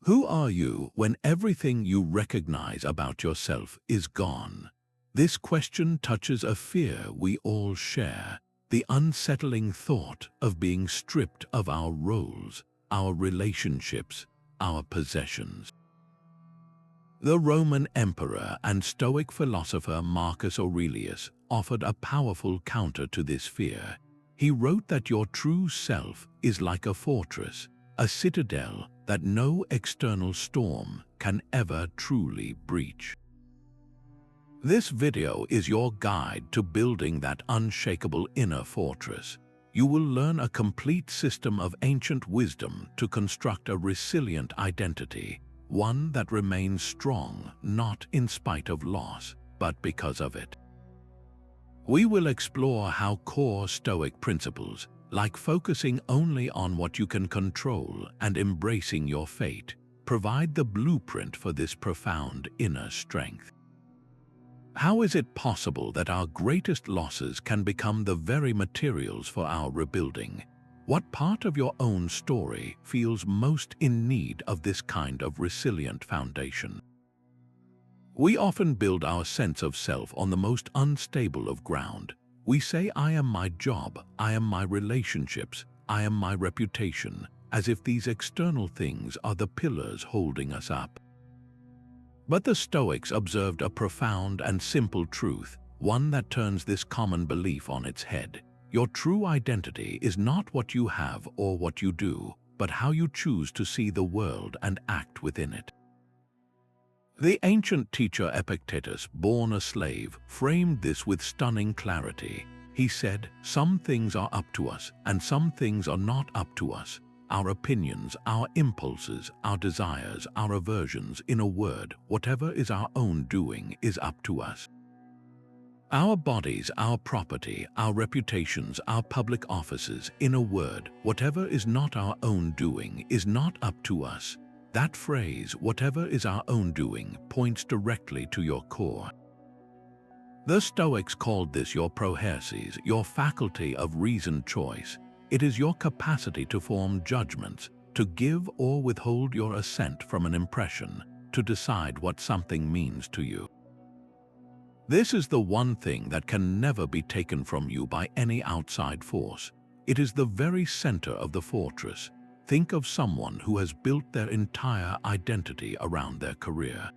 Who are you when everything you recognize about yourself is gone? This question touches a fear we all share, the unsettling thought of being stripped of our roles, our relationships, our possessions. The Roman emperor and Stoic philosopher Marcus Aurelius offered a powerful counter to this fear. He wrote that your true self is like a fortress, a citadel that no external storm can ever truly breach. This video is your guide to building that unshakable inner fortress. You will learn a complete system of ancient wisdom to construct a resilient identity, one that remains strong not in spite of loss, but because of it. We will explore how core Stoic principles, like focusing only on what you can control and embracing your fate, provide the blueprint for this profound inner strength. How is it possible that our greatest losses can become the very materials for our rebuilding? What part of your own story feels most in need of this kind of resilient foundation? We often build our sense of self on the most unstable of ground. We say, I am my job, I am my relationships, I am my reputation, as if these external things are the pillars holding us up. But the Stoics observed a profound and simple truth, one that turns this common belief on its head. Your true identity is not what you have or what you do, but how you choose to see the world and act within it. The ancient teacher Epictetus, born a slave, framed this with stunning clarity. He said, "Some things are up to us, and some things are not up to us. Our opinions, our impulses, our desires, our aversions, in a word, whatever is our own doing is up to us. Our bodies, our property, our reputations, our public offices, in a word, whatever is not our own doing is not up to us." That phrase, whatever is our own doing, points directly to your core. The Stoics called this your proherses, your faculty of reasoned choice. It is your capacity to form judgments, to give or withhold your assent from an impression, to decide what something means to you. This is the one thing that can never be taken from you by any outside force. It is the very center of the fortress. Think of someone who has built their entire identity around their career.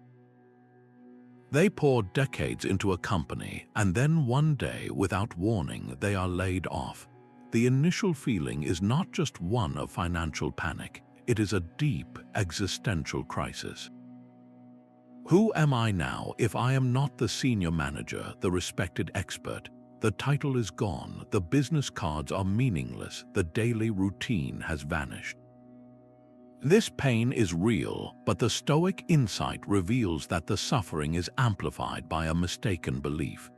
They pour decades into a company, and then one day, without warning, they are laid off. The initial feeling is not just one of financial panic, it is a deep existential crisis. Who am I now if I am not the senior manager, the respected expert? The title is gone, the business cards are meaningless, the daily routine has vanished. This pain is real, but the Stoic insight reveals that the suffering is amplified by a mistaken belief.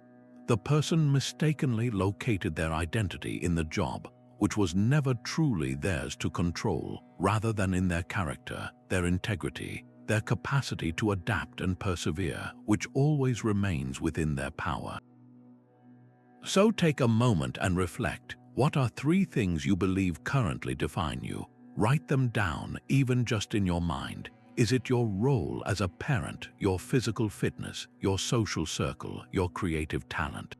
The person mistakenly located their identity in the job, which was never truly theirs to control, rather than in their character, their integrity, their capacity to adapt and persevere, which always remains within their power. So take a moment and reflect. What are 3 things you believe currently define you? Write them down, even just in your mind. Is it your role as a parent, your physical fitness, your social circle, your creative talent?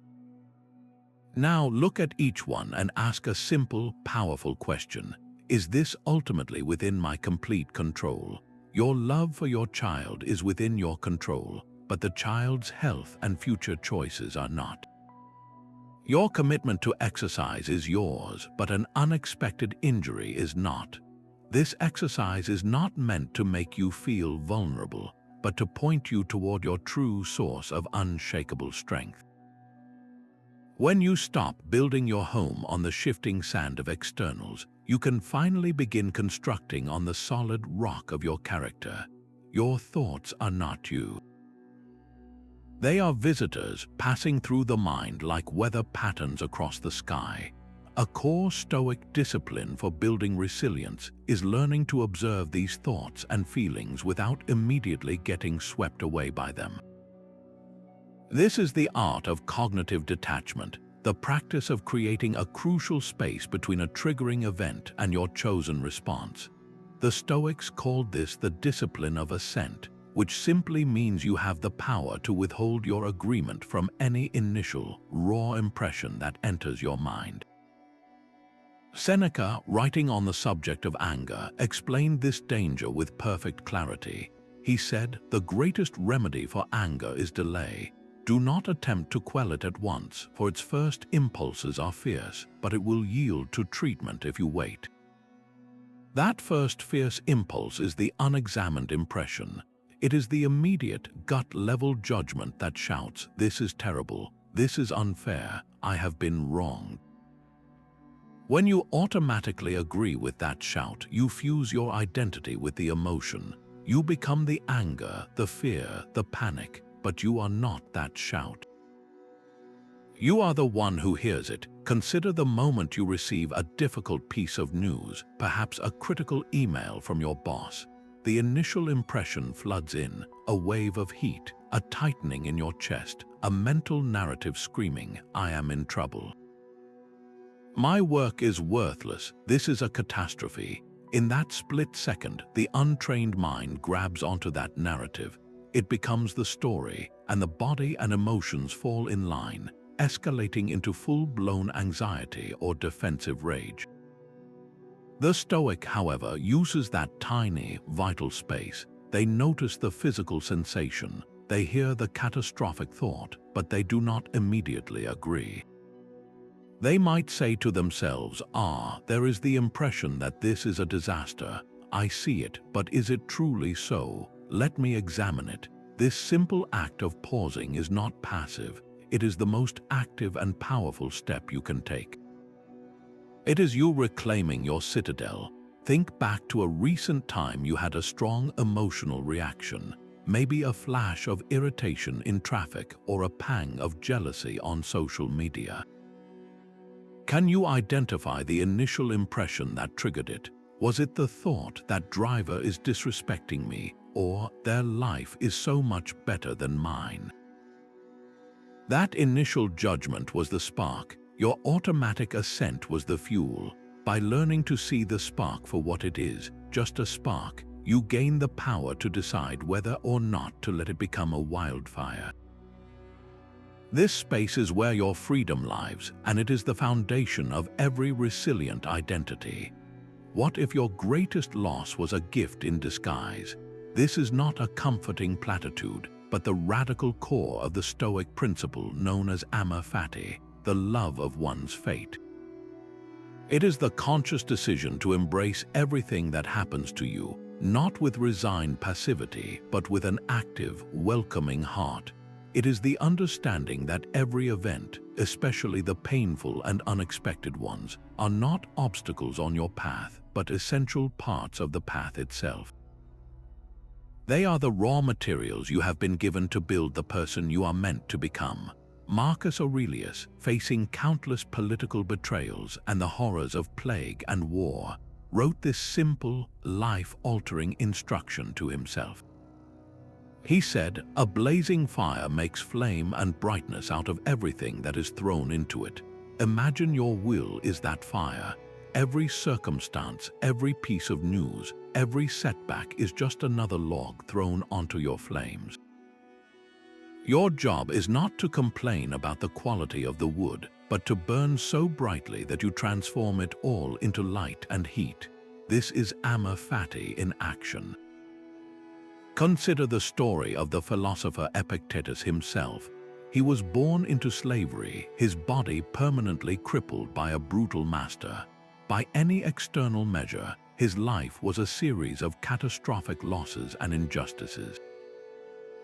Now look at each one and ask a simple, powerful question. Is this ultimately within my complete control? Your love for your child is within your control, but the child's health and future choices are not. Your commitment to exercise is yours, but an unexpected injury is not. This exercise is not meant to make you feel vulnerable, but to point you toward your true source of unshakable strength. When you stop building your home on the shifting sand of externals, you can finally begin constructing on the solid rock of your character. Your thoughts are not you. They are visitors passing through the mind like weather patterns across the sky. A core Stoic discipline for building resilience is learning to observe these thoughts and feelings without immediately getting swept away by them. This is the art of cognitive detachment, the practice of creating a crucial space between a triggering event and your chosen response. The Stoics called this the discipline of assent, which simply means you have the power to withhold your agreement from any initial, raw impression that enters your mind. Seneca, writing on the subject of anger, explained this danger with perfect clarity. He said, "The greatest remedy for anger is delay. Do not attempt to quell it at once, for its first impulses are fierce, but it will yield to treatment if you wait." That first fierce impulse is the unexamined impression. It is the immediate, gut-level judgment that shouts, "This is terrible, this is unfair, I have been wronged." When you automatically agree with that shout, you fuse your identity with the emotion. You become the anger, the fear, the panic, but you are not that shout. You are the one who hears it. Consider the moment you receive a difficult piece of news, perhaps a critical email from your boss. The initial impression floods in, a wave of heat, a tightening in your chest, a mental narrative screaming, "I am in trouble. My work is worthless, this is a catastrophe." In that split second, the untrained mind grabs onto that narrative. It becomes the story, and the body and emotions fall in line, escalating into full-blown anxiety or defensive rage. The Stoic, however, uses that tiny, vital space. They notice the physical sensation, they hear the catastrophic thought, but they do not immediately agree. They might say to themselves, there is the impression that this is a disaster. I see it, but is it truly so? Let me examine it." This simple act of pausing is not passive. It is the most active and powerful step you can take. It is you reclaiming your citadel. Think back to a recent time you had a strong emotional reaction, maybe a flash of irritation in traffic or a pang of jealousy on social media. Can you identify the initial impression that triggered it? Was it the thought that driver is disrespecting me, or their life is so much better than mine? That initial judgment was the spark. Your automatic assent was the fuel. By learning to see the spark for what it is, just a spark, you gain the power to decide whether or not to let it become a wildfire. This space is where your freedom lives, and it is the foundation of every resilient identity. What if your greatest loss was a gift in disguise? This is not a comforting platitude, but the radical core of the Stoic principle known as amor fati, the love of one's fate. It is the conscious decision to embrace everything that happens to you, not with resigned passivity, but with an active, welcoming heart. It is the understanding that every event, especially the painful and unexpected ones, are not obstacles on your path, but essential parts of the path itself. They are the raw materials you have been given to build the person you are meant to become. Marcus Aurelius, facing countless political betrayals and the horrors of plague and war, wrote this simple, life-altering instruction to himself. He said, "A blazing fire makes flame and brightness out of everything that is thrown into it. Imagine your will is that fire. Every circumstance, every piece of news, every setback is just another log thrown onto your flames. Your job is not to complain about the quality of the wood, but to burn so brightly that you transform it all into light and heat. This is amor fati in action." Consider the story of the philosopher Epictetus himself. He was born into slavery, his body permanently crippled by a brutal master. By any external measure, his life was a series of catastrophic losses and injustices.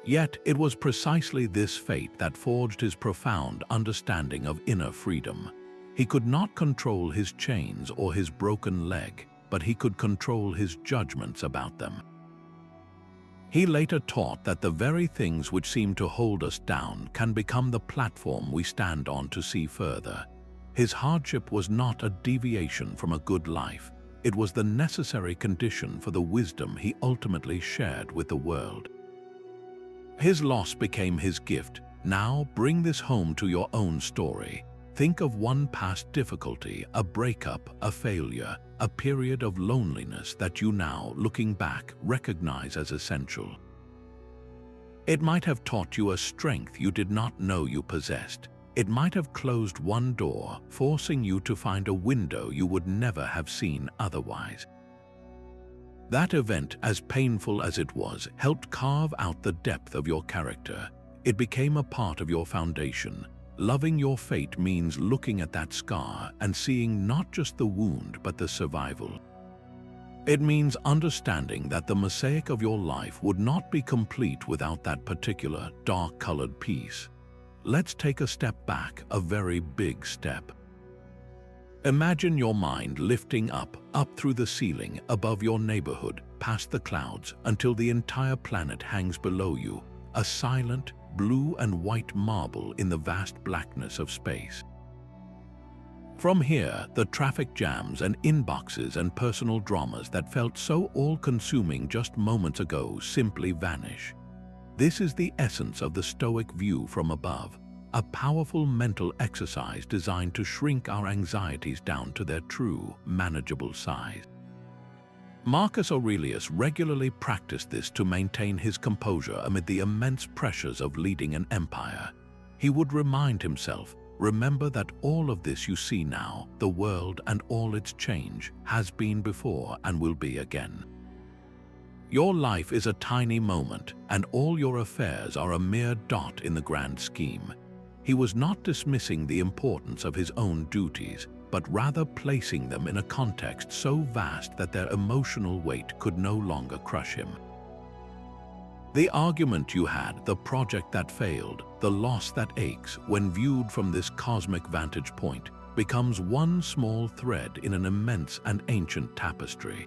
Yet it was precisely this fate that forged his profound understanding of inner freedom. He could not control his chains or his broken leg, but he could control his judgments about them. He later taught that the very things which seem to hold us down can become the platform we stand on to see further. His hardship was not a deviation from a good life. It was the necessary condition for the wisdom he ultimately shared with the world. His loss became his gift. Now bring this home to your own story. Think of one past difficulty, a breakup, a failure, a period of loneliness that you now, looking back, recognize as essential. It might have taught you a strength you did not know you possessed. It might have closed one door, forcing you to find a window you would never have seen otherwise. That event, as painful as it was, helped carve out the depth of your character. It became a part of your foundation. Loving your fate means looking at that scar and seeing not just the wound but the survival. It means understanding that the mosaic of your life would not be complete without that particular dark-colored piece. Let's take a step back, a very big step. Imagine your mind lifting up through the ceiling, above your neighborhood, past the clouds, until the entire planet hangs below you, a silent, blue and white marble in the vast blackness of space. From here, the traffic jams and inboxes and personal dramas that felt so all-consuming just moments ago simply vanish. This is the essence of the Stoic view from above, a powerful mental exercise designed to shrink our anxieties down to their true, manageable size. Marcus Aurelius regularly practiced this to maintain his composure amid the immense pressures of leading an empire. He would remind himself, remember that all of this you see now, the world and all its change, has been before and will be again. Your life is a tiny moment, and all your affairs are a mere dot in the grand scheme. He was not dismissing the importance of his own duties, but rather placing them in a context so vast that their emotional weight could no longer crush him. The argument you had, the project that failed, the loss that aches, when viewed from this cosmic vantage point, becomes one small thread in an immense and ancient tapestry.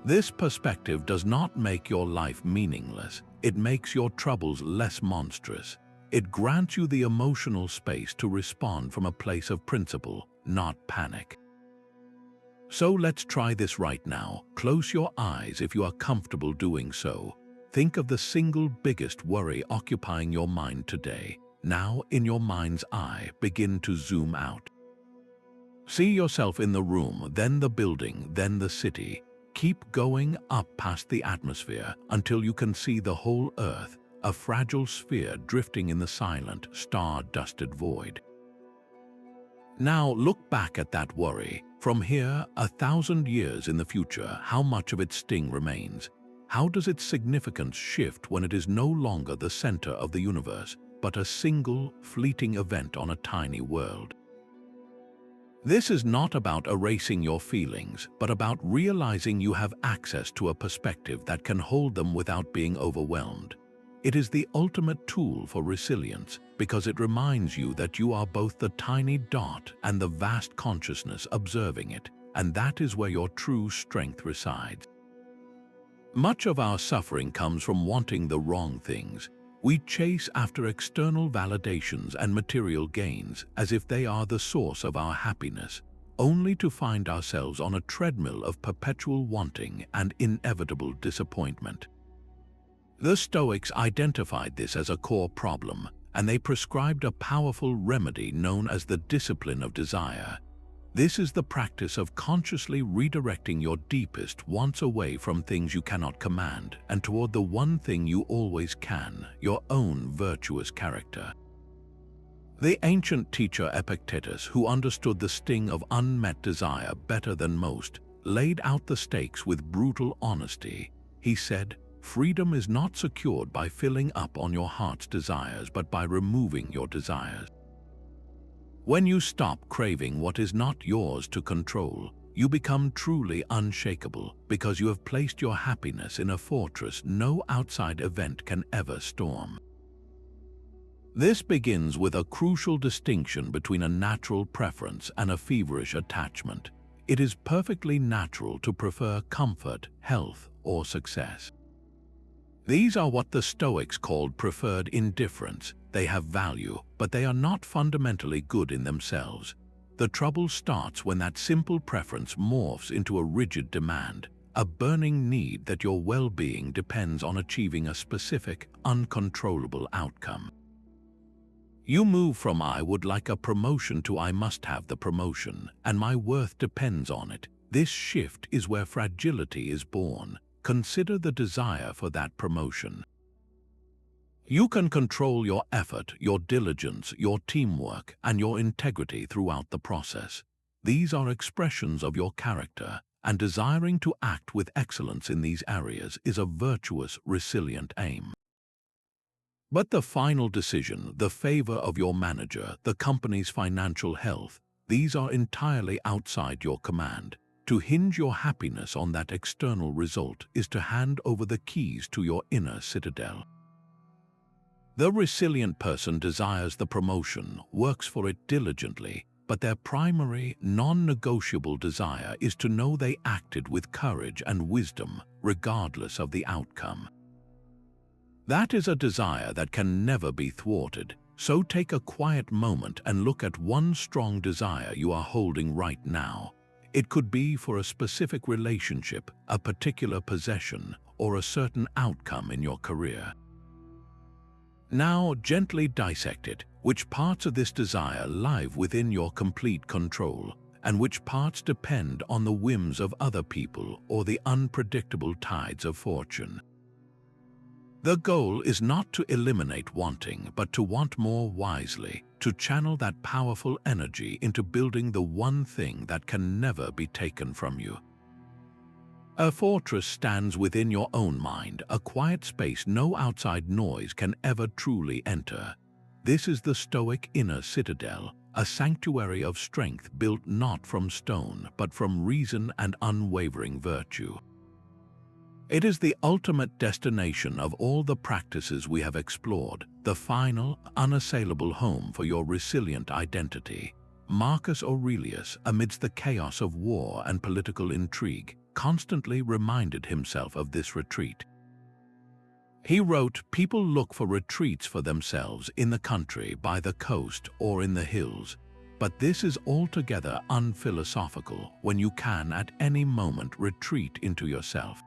This perspective does not make your life meaningless, it makes your troubles less monstrous. It grants you the emotional space to respond from a place of principle, not panic. So let's try this right now. Close your eyes if you are comfortable doing so. Think of the single biggest worry occupying your mind today. Now, in your mind's eye, begin to zoom out. See yourself in the room, then the building, then the city. Keep going up past the atmosphere until you can see the whole earth, a fragile sphere drifting in the silent, star-dusted void. Now look back at that worry. From here, 1,000 years in the future, how much of its sting remains? How does its significance shift when it is no longer the center of the universe, but a single, fleeting event on a tiny world? This is not about erasing your feelings, but about realizing you have access to a perspective that can hold them without being overwhelmed. It is the ultimate tool for resilience because it reminds you that you are both the tiny dot and the vast consciousness observing it, and that is where your true strength resides. Much of our suffering comes from wanting the wrong things. We chase after external validations and material gains as if they are the source of our happiness, only to find ourselves on a treadmill of perpetual wanting and inevitable disappointment. The Stoics identified this as a core problem, and they prescribed a powerful remedy known as the discipline of desire. This is the practice of consciously redirecting your deepest wants away from things you cannot command and toward the one thing you always can, your own virtuous character. The ancient teacher Epictetus, who understood the sting of unmet desire better than most, laid out the stakes with brutal honesty. He said, "Freedom is not secured by filling up on your heart's desires, but by removing your desires." When you stop craving what is not yours to control, you become truly unshakable because you have placed your happiness in a fortress no outside event can ever storm. This begins with a crucial distinction between a natural preference and a feverish attachment. It is perfectly natural to prefer comfort, health, or success. These are what the Stoics called preferred indifference. They have value, but they are not fundamentally good in themselves. The trouble starts when that simple preference morphs into a rigid demand, a burning need that your well-being depends on achieving a specific, uncontrollable outcome. You move from "I would like a promotion" to "I must have the promotion, and my worth depends on it." This shift is where fragility is born. Consider the desire for that promotion. You can control your effort, your diligence, your teamwork, and your integrity throughout the process. These are expressions of your character, and desiring to act with excellence in these areas is a virtuous, resilient aim. But the final decision, the favor of your manager, the company's financial health, these are entirely outside your command. To hinge your happiness on that external result is to hand over the keys to your inner citadel. The resilient person desires the promotion, works for it diligently, but their primary, non-negotiable desire is to know they acted with courage and wisdom, regardless of the outcome. That is a desire that can never be thwarted, so take a quiet moment and look at one strong desire you are holding right now. It could be for a specific relationship, a particular possession, or a certain outcome in your career. Now, gently dissect it. Which parts of this desire lie within your complete control, and which parts depend on the whims of other people or the unpredictable tides of fortune? The goal is not to eliminate wanting, but to want more wisely, to channel that powerful energy into building the one thing that can never be taken from you. A fortress stands within your own mind, a quiet space no outside noise can ever truly enter. This is the Stoic inner citadel, a sanctuary of strength built not from stone, but from reason and unwavering virtue. It is the ultimate destination of all the practices we have explored, the final, unassailable home for your resilient identity. Marcus Aurelius, amidst the chaos of war and political intrigue, constantly reminded himself of this retreat. He wrote, "People look for retreats for themselves in the country, by the coast, or in the hills. But this is altogether unphilosophical when you can at any moment retreat into yourself.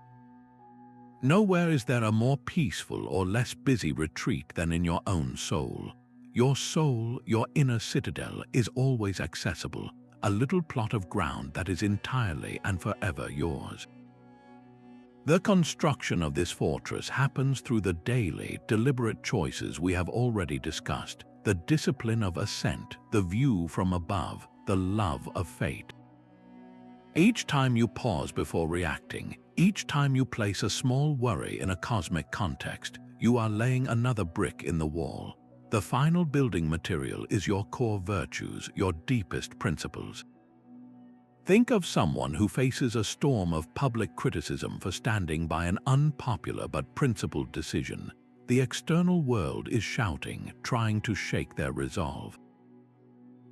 Nowhere is there a more peaceful or less busy retreat than in your own soul. Your soul, your inner citadel, is always accessible, a little plot of ground that is entirely and forever yours." The construction of this fortress happens through the daily, deliberate choices we have already discussed, the discipline of ascent, the view from above, the love of fate. Each time you pause before reacting, each time you place a small worry in a cosmic context, you are laying another brick in the wall. The final building material is your core virtues, your deepest principles. Think of someone who faces a storm of public criticism for standing by an unpopular but principled decision. The external world is shouting, trying to shake their resolve.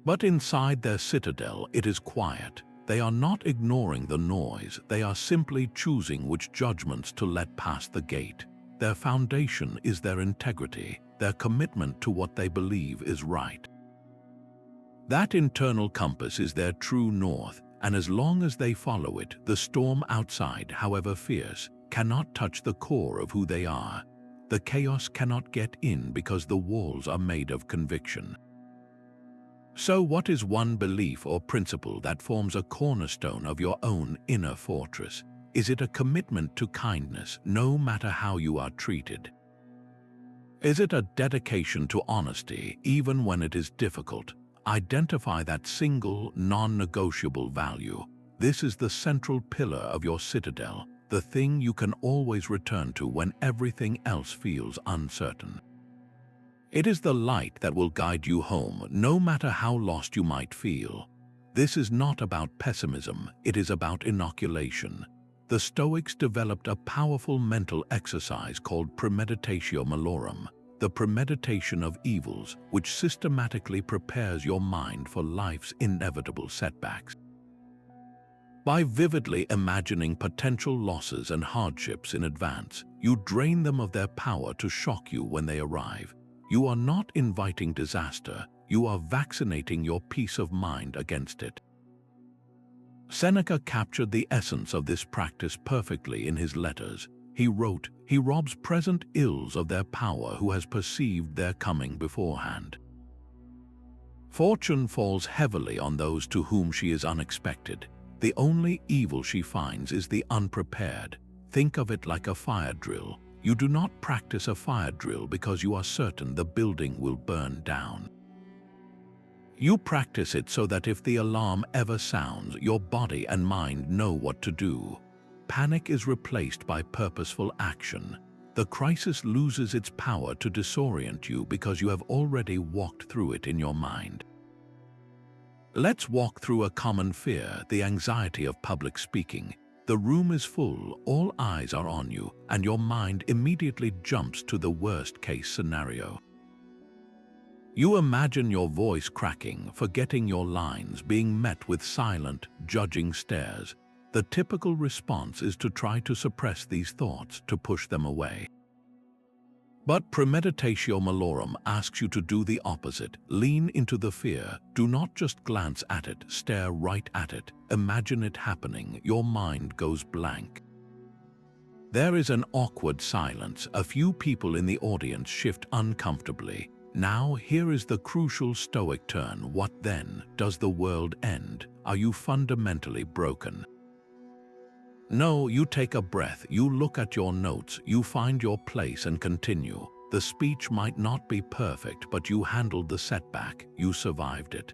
But inside their citadel, it is quiet. They are not ignoring the noise, they are simply choosing which judgments to let pass the gate. Their foundation is their integrity, their commitment to what they believe is right. That internal compass is their true north, and as long as they follow it, the storm outside, however fierce, cannot touch the core of who they are. The chaos cannot get in because the walls are made of conviction. So what is one belief or principle that forms a cornerstone of your own inner fortress? Is it a commitment to kindness, no matter how you are treated? Is it a dedication to honesty, even when it is difficult? Identify that single, non-negotiable value. This is the central pillar of your citadel, the thing you can always return to when everything else feels uncertain. It is the light that will guide you home, no matter how lost you might feel. This is not about pessimism, it is about inoculation. The Stoics developed a powerful mental exercise called Premeditation Malorum, the premeditation of evils, which systematically prepares your mind for life's inevitable setbacks. By vividly imagining potential losses and hardships in advance, you drain them of their power to shock you when they arrive. You are not inviting disaster, you are vaccinating your peace of mind against it. Seneca captured the essence of this practice perfectly in his letters. He wrote, "He robs present ills of their power who has perceived their coming beforehand." Fortune falls heavily on those to whom she is unexpected. The only evil she finds is the unprepared. Think of it like a fire drill. You do not practice a fire drill because you are certain the building will burn down. You practice it so that if the alarm ever sounds, your body and mind know what to do. Panic is replaced by purposeful action. The crisis loses its power to disorient you because you have already walked through it in your mind. Let's walk through a common fear, the anxiety of public speaking. The room is full, all eyes are on you, and your mind immediately jumps to the worst-case scenario. You imagine your voice cracking, forgetting your lines, being met with silent, judging stares. The typical response is to try to suppress these thoughts, to push them away. But Premeditatio Malorum asks you to do the opposite. Lean into the fear. Do not just glance at it, stare right at it. Imagine it happening. Your mind goes blank. There is an awkward silence. A few people in the audience shift uncomfortably. Now, here is the crucial Stoic turn. What then? Does the world end? Are you fundamentally broken? No, you take a breath, you look at your notes, you find your place and continue. The speech might not be perfect, but you handled the setback, you survived it.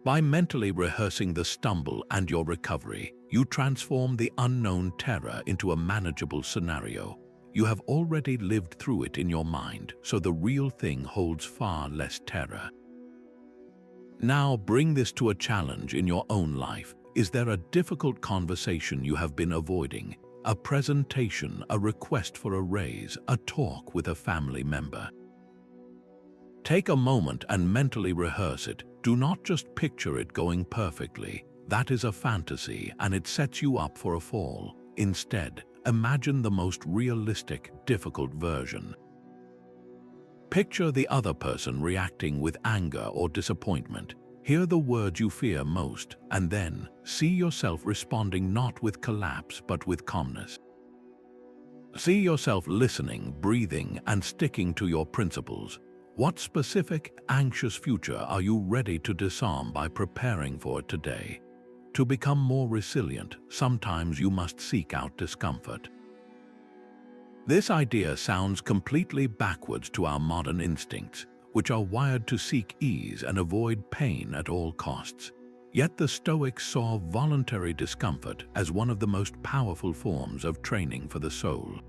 By mentally rehearsing the stumble and your recovery, you transform the unknown terror into a manageable scenario. You have already lived through it in your mind, so the real thing holds far less terror. Now bring this to a challenge in your own life. Is there a difficult conversation you have been avoiding? A presentation, a request for a raise, a talk with a family member? Take a moment and mentally rehearse it. Do not just picture it going perfectly. That is a fantasy and it sets you up for a fall. Instead, imagine the most realistic, difficult version. Picture the other person reacting with anger or disappointment. Hear the words you fear most, and then see yourself responding not with collapse but with calmness. See yourself listening, breathing, and sticking to your principles. What specific, anxious future are you ready to disarm by preparing for it today? To become more resilient, sometimes you must seek out discomfort. This idea sounds completely backwards to our modern instincts, which are wired to seek ease and avoid pain at all costs. Yet the Stoics saw voluntary discomfort as one of the most powerful forms of training for the soul.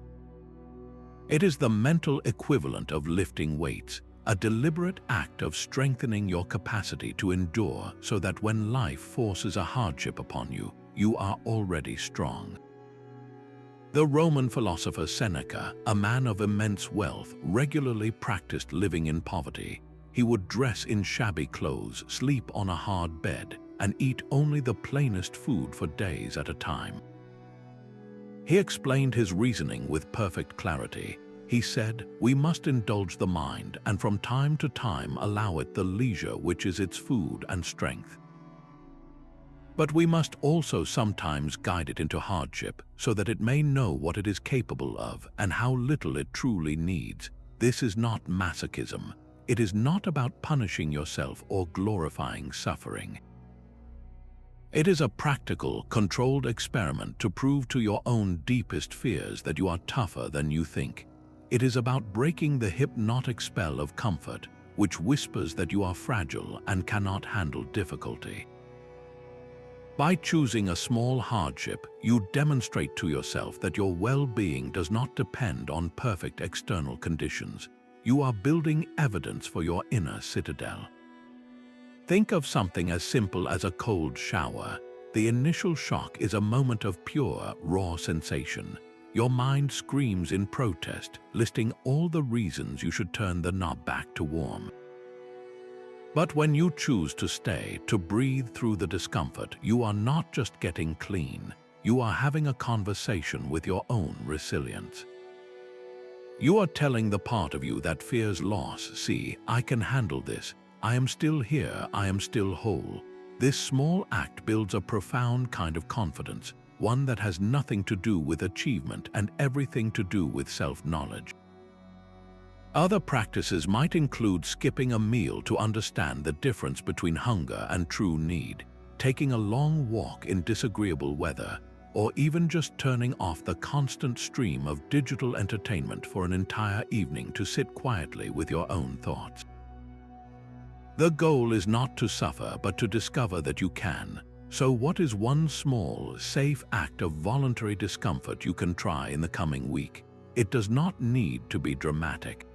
It is the mental equivalent of lifting weights, a deliberate act of strengthening your capacity to endure so that when life forces a hardship upon you, you are already strong. The Roman philosopher Seneca, a man of immense wealth, regularly practiced living in poverty. He would dress in shabby clothes, sleep on a hard bed, and eat only the plainest food for days at a time. He explained his reasoning with perfect clarity. He said, "We must indulge the mind and from time to time allow it the leisure which is its food and strength. But we must also sometimes guide it into hardship so that it may know what it is capable of and how little it truly needs. This is not masochism. It is not about punishing yourself or glorifying suffering. It is a practical, controlled experiment to prove to your own deepest fears that you are tougher than you think. It is about breaking the hypnotic spell of comfort, which whispers that you are fragile and cannot handle difficulty. By choosing a small hardship, you demonstrate to yourself that your well-being does not depend on perfect external conditions. You are building evidence for your inner citadel. Think of something as simple as a cold shower. The initial shock is a moment of pure, raw sensation. Your mind screams in protest, listing all the reasons you should turn the knob back to warm. But when you choose to stay, to breathe through the discomfort, you are not just getting clean. You are having a conversation with your own resilience. You are telling the part of you that fears loss, "See, I can handle this. I am still here. I am still whole." This small act builds a profound kind of confidence, one that has nothing to do with achievement and everything to do with self-knowledge. Other practices might include skipping a meal to understand the difference between hunger and true need, taking a long walk in disagreeable weather, or even just turning off the constant stream of digital entertainment for an entire evening to sit quietly with your own thoughts. The goal is not to suffer, but to discover that you can. So what is one small, safe act of voluntary discomfort you can try in the coming week? It does not need to be dramatic.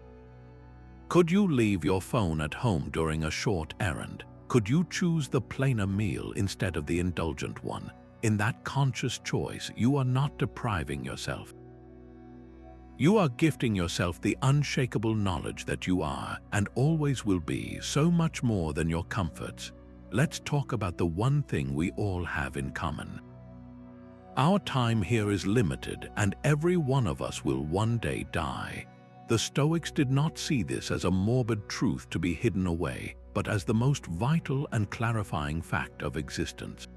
Could you leave your phone at home during a short errand? Could you choose the plainer meal instead of the indulgent one? In that conscious choice, you are not depriving yourself. You are gifting yourself the unshakable knowledge that you are, and always will be, so much more than your comforts. Let's talk about the one thing we all have in common. Our time here is limited, and every one of us will one day die. The Stoics did not see this as a morbid truth to be hidden away, but as the most vital and clarifying fact of existence.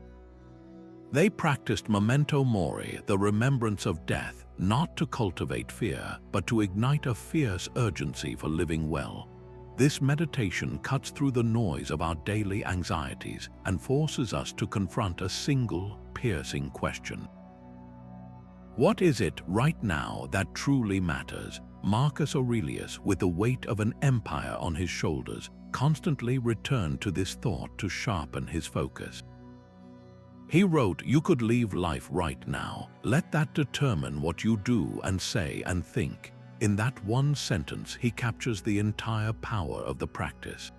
They practiced Memento Mori, the remembrance of death, not to cultivate fear, but to ignite a fierce urgency for living well. This meditation cuts through the noise of our daily anxieties and forces us to confront a single, piercing question. What is it right now that truly matters? Marcus Aurelius, with the weight of an empire on his shoulders, constantly returned to this thought to sharpen his focus. He wrote, "You could leave life right now. Let that determine what you do and say and think." In that one sentence, he captures the entire power of the practice.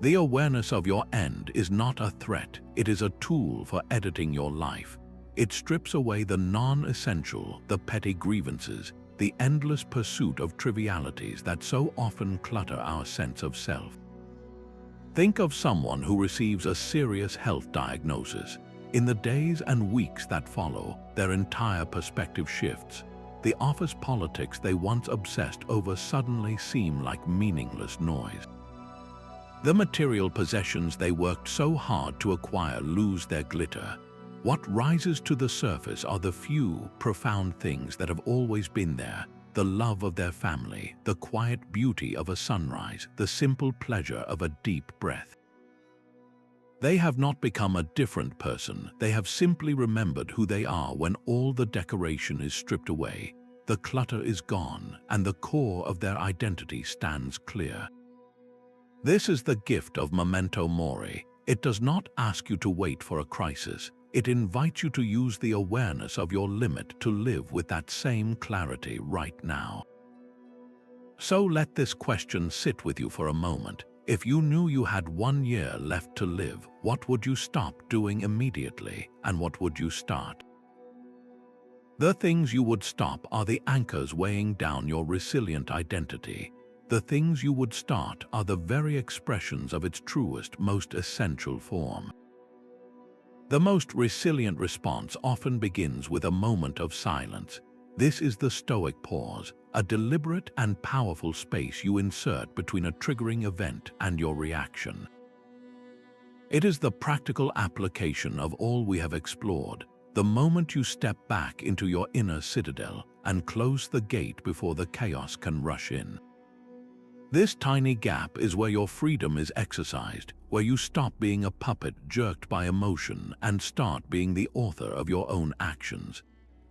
The awareness of your end is not a threat, it is a tool for editing your life. It strips away the non-essential, the petty grievances, the endless pursuit of trivialities that so often clutter our sense of self. Think of someone who receives a serious health diagnosis. In the days and weeks that follow, their entire perspective shifts. The office politics they once obsessed over suddenly seem like meaningless noise. The material possessions they worked so hard to acquire lose their glitter. What rises to the surface are the few, profound things that have always been there: the love of their family, the quiet beauty of a sunrise, the simple pleasure of a deep breath. They have not become a different person, they have simply remembered who they are when all the decoration is stripped away, the clutter is gone, and the core of their identity stands clear. This is the gift of Memento Mori. It does not ask you to wait for a crisis. It invites you to use the awareness of your limit to live with that same clarity right now. So let this question sit with you for a moment. If you knew you had 1 year left to live, what would you stop doing immediately, and what would you start? The things you would stop are the anchors weighing down your resilient identity. The things you would start are the very expressions of its truest, most essential form. The most resilient response often begins with a moment of silence. This is the Stoic pause, a deliberate and powerful space you insert between a triggering event and your reaction. It is the practical application of all we have explored, the moment you step back into your inner citadel and close the gate before the chaos can rush in. This tiny gap is where your freedom is exercised, where you stop being a puppet jerked by emotion and start being the author of your own actions.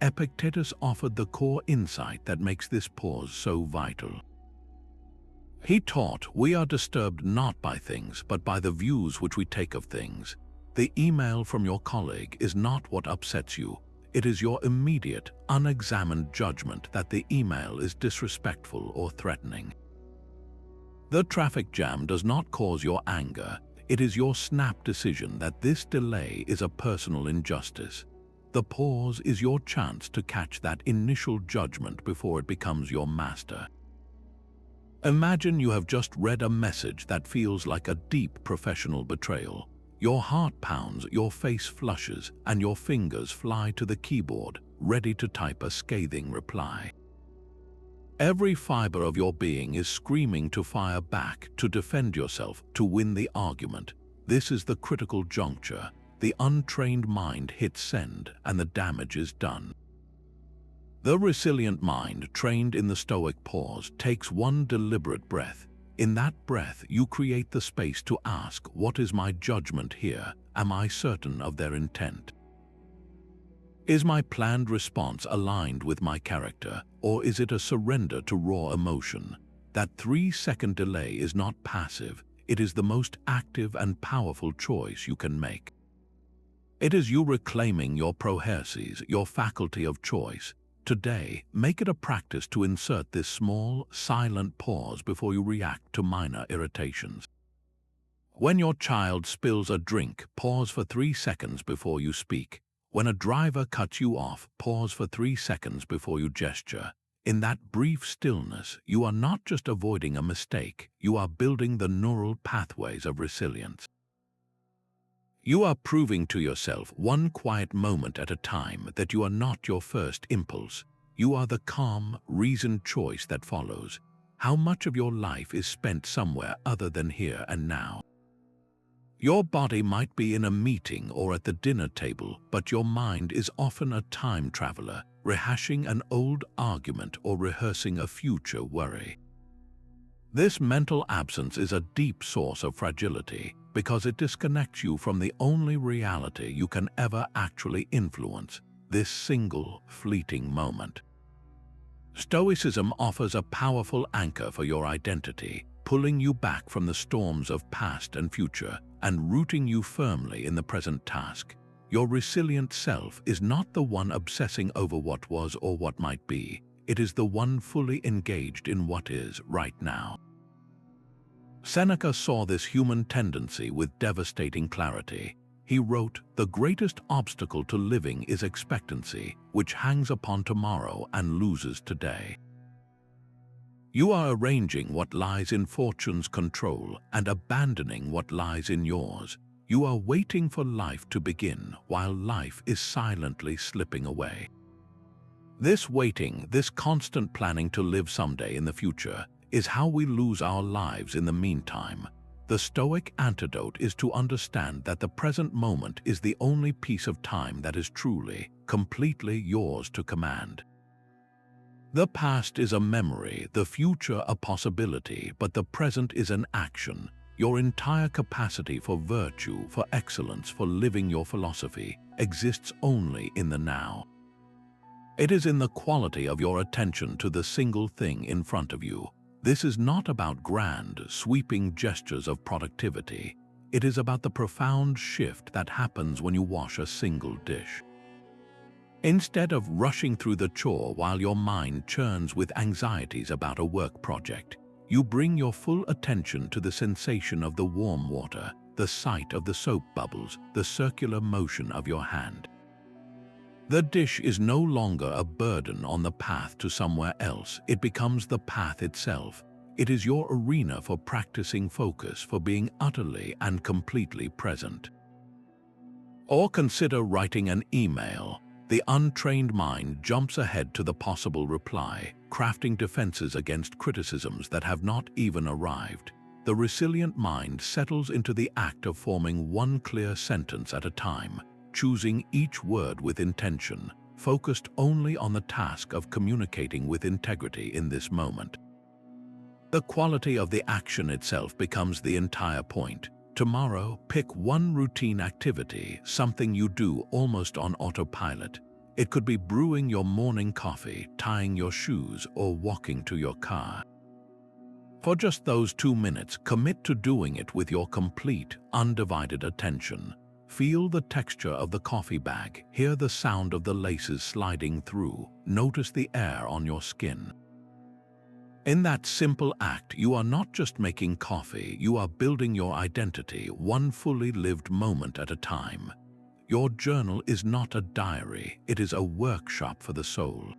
Epictetus offered the core insight that makes this pause so vital. He taught, "We are disturbed not by things, but by the views which we take of things." The email from your colleague is not what upsets you. It is your immediate, unexamined judgment that the email is disrespectful or threatening. The traffic jam does not cause your anger. It is your snap decision that this delay is a personal injustice. The pause is your chance to catch that initial judgment before it becomes your master. Imagine you have just read a message that feels like a deep professional betrayal. Your heart pounds, your face flushes, and your fingers fly to the keyboard, ready to type a scathing reply. Every fiber of your being is screaming to fire back, to defend yourself, to win the argument. This is the critical juncture. The untrained mind hits send, and the damage is done. The resilient mind, trained in the Stoic Pause, takes one deliberate breath. In that breath, you create the space to ask, what is my judgment here? Am I certain of their intent? Is my planned response aligned with my character, or is it a surrender to raw emotion? That 3-second delay is not passive, it is the most active and powerful choice you can make. It is you reclaiming your proherses, your faculty of choice. Today, make it a practice to insert this small, silent pause before you react to minor irritations. When your child spills a drink, pause for 3 seconds before you speak. When a driver cuts you off, pause for 3 seconds before you gesture. In that brief stillness, you are not just avoiding a mistake, you are building the neural pathways of resilience. You are proving to yourself, one quiet moment at a time, that you are not your first impulse. You are the calm, reasoned choice that follows. How much of your life is spent somewhere other than here and now? Your body might be in a meeting or at the dinner table, but your mind is often a time traveler, rehashing an old argument or rehearsing a future worry. This mental absence is a deep source of fragility because it disconnects you from the only reality you can ever actually influence, this single, fleeting moment. Stoicism offers a powerful anchor for your identity, pulling you back from the storms of past and future and rooting you firmly in the present task. Your resilient self is not the one obsessing over what was or what might be. It is the one fully engaged in what is right now. Seneca saw this human tendency with devastating clarity. He wrote, "The greatest obstacle to living is expectancy, which hangs upon tomorrow and loses today." You are arranging what lies in fortune's control and abandoning what lies in yours. You are waiting for life to begin while life is silently slipping away. This waiting, this constant planning to live someday in the future, is how we lose our lives in the meantime. The Stoic antidote is to understand that the present moment is the only piece of time that is truly, completely yours to command. The past is a memory, the future a possibility, but the present is an action. Your entire capacity for virtue, for excellence, for living your philosophy, exists only in the now. It is in the quality of your attention to the single thing in front of you. This is not about grand, sweeping gestures of productivity. It is about the profound shift that happens when you wash a single dish. Instead of rushing through the chore while your mind churns with anxieties about a work project, you bring your full attention to the sensation of the warm water, the sight of the soap bubbles, the circular motion of your hand. The dish is no longer a burden on the path to somewhere else. It becomes the path itself. It is your arena for practicing focus, for being utterly and completely present. Or consider writing an email. The untrained mind jumps ahead to the possible reply, crafting defenses against criticisms that have not even arrived. The resilient mind settles into the act of forming one clear sentence at a time, choosing each word with intention, focused only on the task of communicating with integrity in this moment. The quality of the action itself becomes the entire point. Tomorrow, pick one routine activity, something you do almost on autopilot. It could be brewing your morning coffee, tying your shoes, or walking to your car. For just those 2 minutes, commit to doing it with your complete, undivided attention. Feel the texture of the coffee bag, hear the sound of the laces sliding through, notice the air on your skin. In that simple act, you are not just making coffee, you are building your identity, one fully lived moment at a time. Your journal is not a diary, it is a workshop for the soul.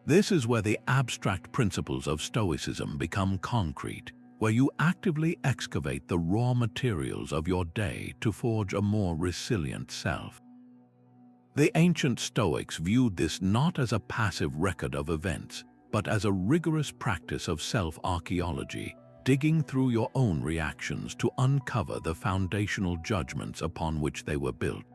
This is where the abstract principles of Stoicism become concrete, where you actively excavate the raw materials of your day to forge a more resilient self. The ancient Stoics viewed this not as a passive record of events, but as a rigorous practice of self-archaeology, digging through your own reactions to uncover the foundational judgments upon which they were built.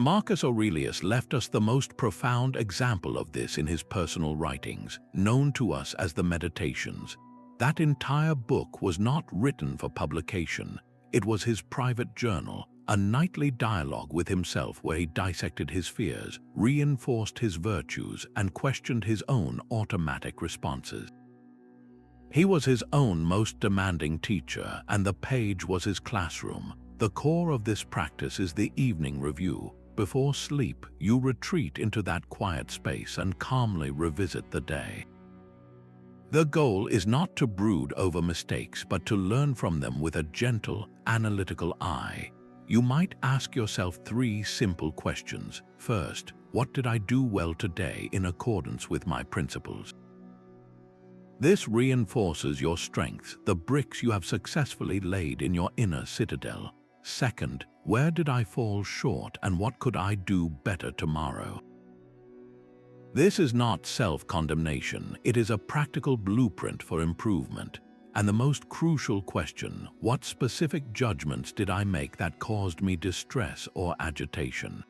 Marcus Aurelius left us the most profound example of this in his personal writings, known to us as the Meditations. That entire book was not written for publication. It was his private journal, a nightly dialogue with himself where he dissected his fears, reinforced his virtues, and questioned his own automatic responses. He was his own most demanding teacher, and the page was his classroom. The core of this practice is the evening review. Before sleep, you retreat into that quiet space and calmly revisit the day. The goal is not to brood over mistakes, but to learn from them with a gentle, analytical eye. You might ask yourself 3 simple questions. First, what did I do well today in accordance with my principles? This reinforces your strengths, the bricks you have successfully laid in your inner citadel. Second, where did I fall short and what could I do better tomorrow? This is not self-condemnation, it is a practical blueprint for improvement. And the most crucial question, what specific judgments did I make that caused me distress or agitation?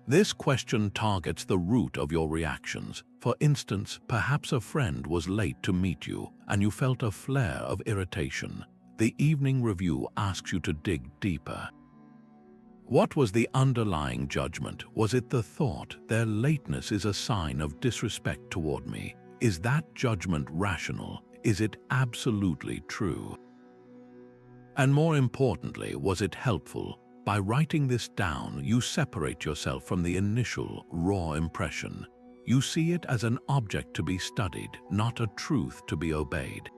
This question targets the root of your reactions. For instance, perhaps a friend was late to meet you and you felt a flare of irritation. The evening review asks you to dig deeper. What was the underlying judgment? Was it the thought, their lateness is a sign of disrespect toward me? Is that judgment rational? Is it absolutely true? And more importantly, was it helpful? By writing this down, you separate yourself from the initial, raw impression. You see it as an object to be studied, not a truth to be obeyed.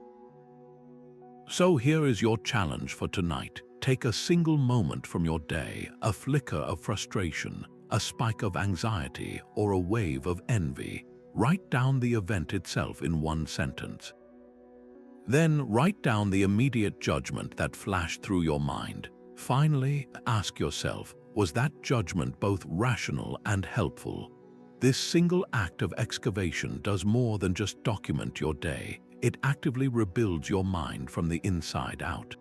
So here is your challenge for tonight. Take a single moment from your day, a flicker of frustration, a spike of anxiety, or a wave of envy. Write down the event itself in 1 sentence. Then write down the immediate judgment that flashed through your mind. Finally, ask yourself, was that judgment both rational and helpful? This single act of excavation does more than just document your day. It actively rebuilds your mind from the inside out.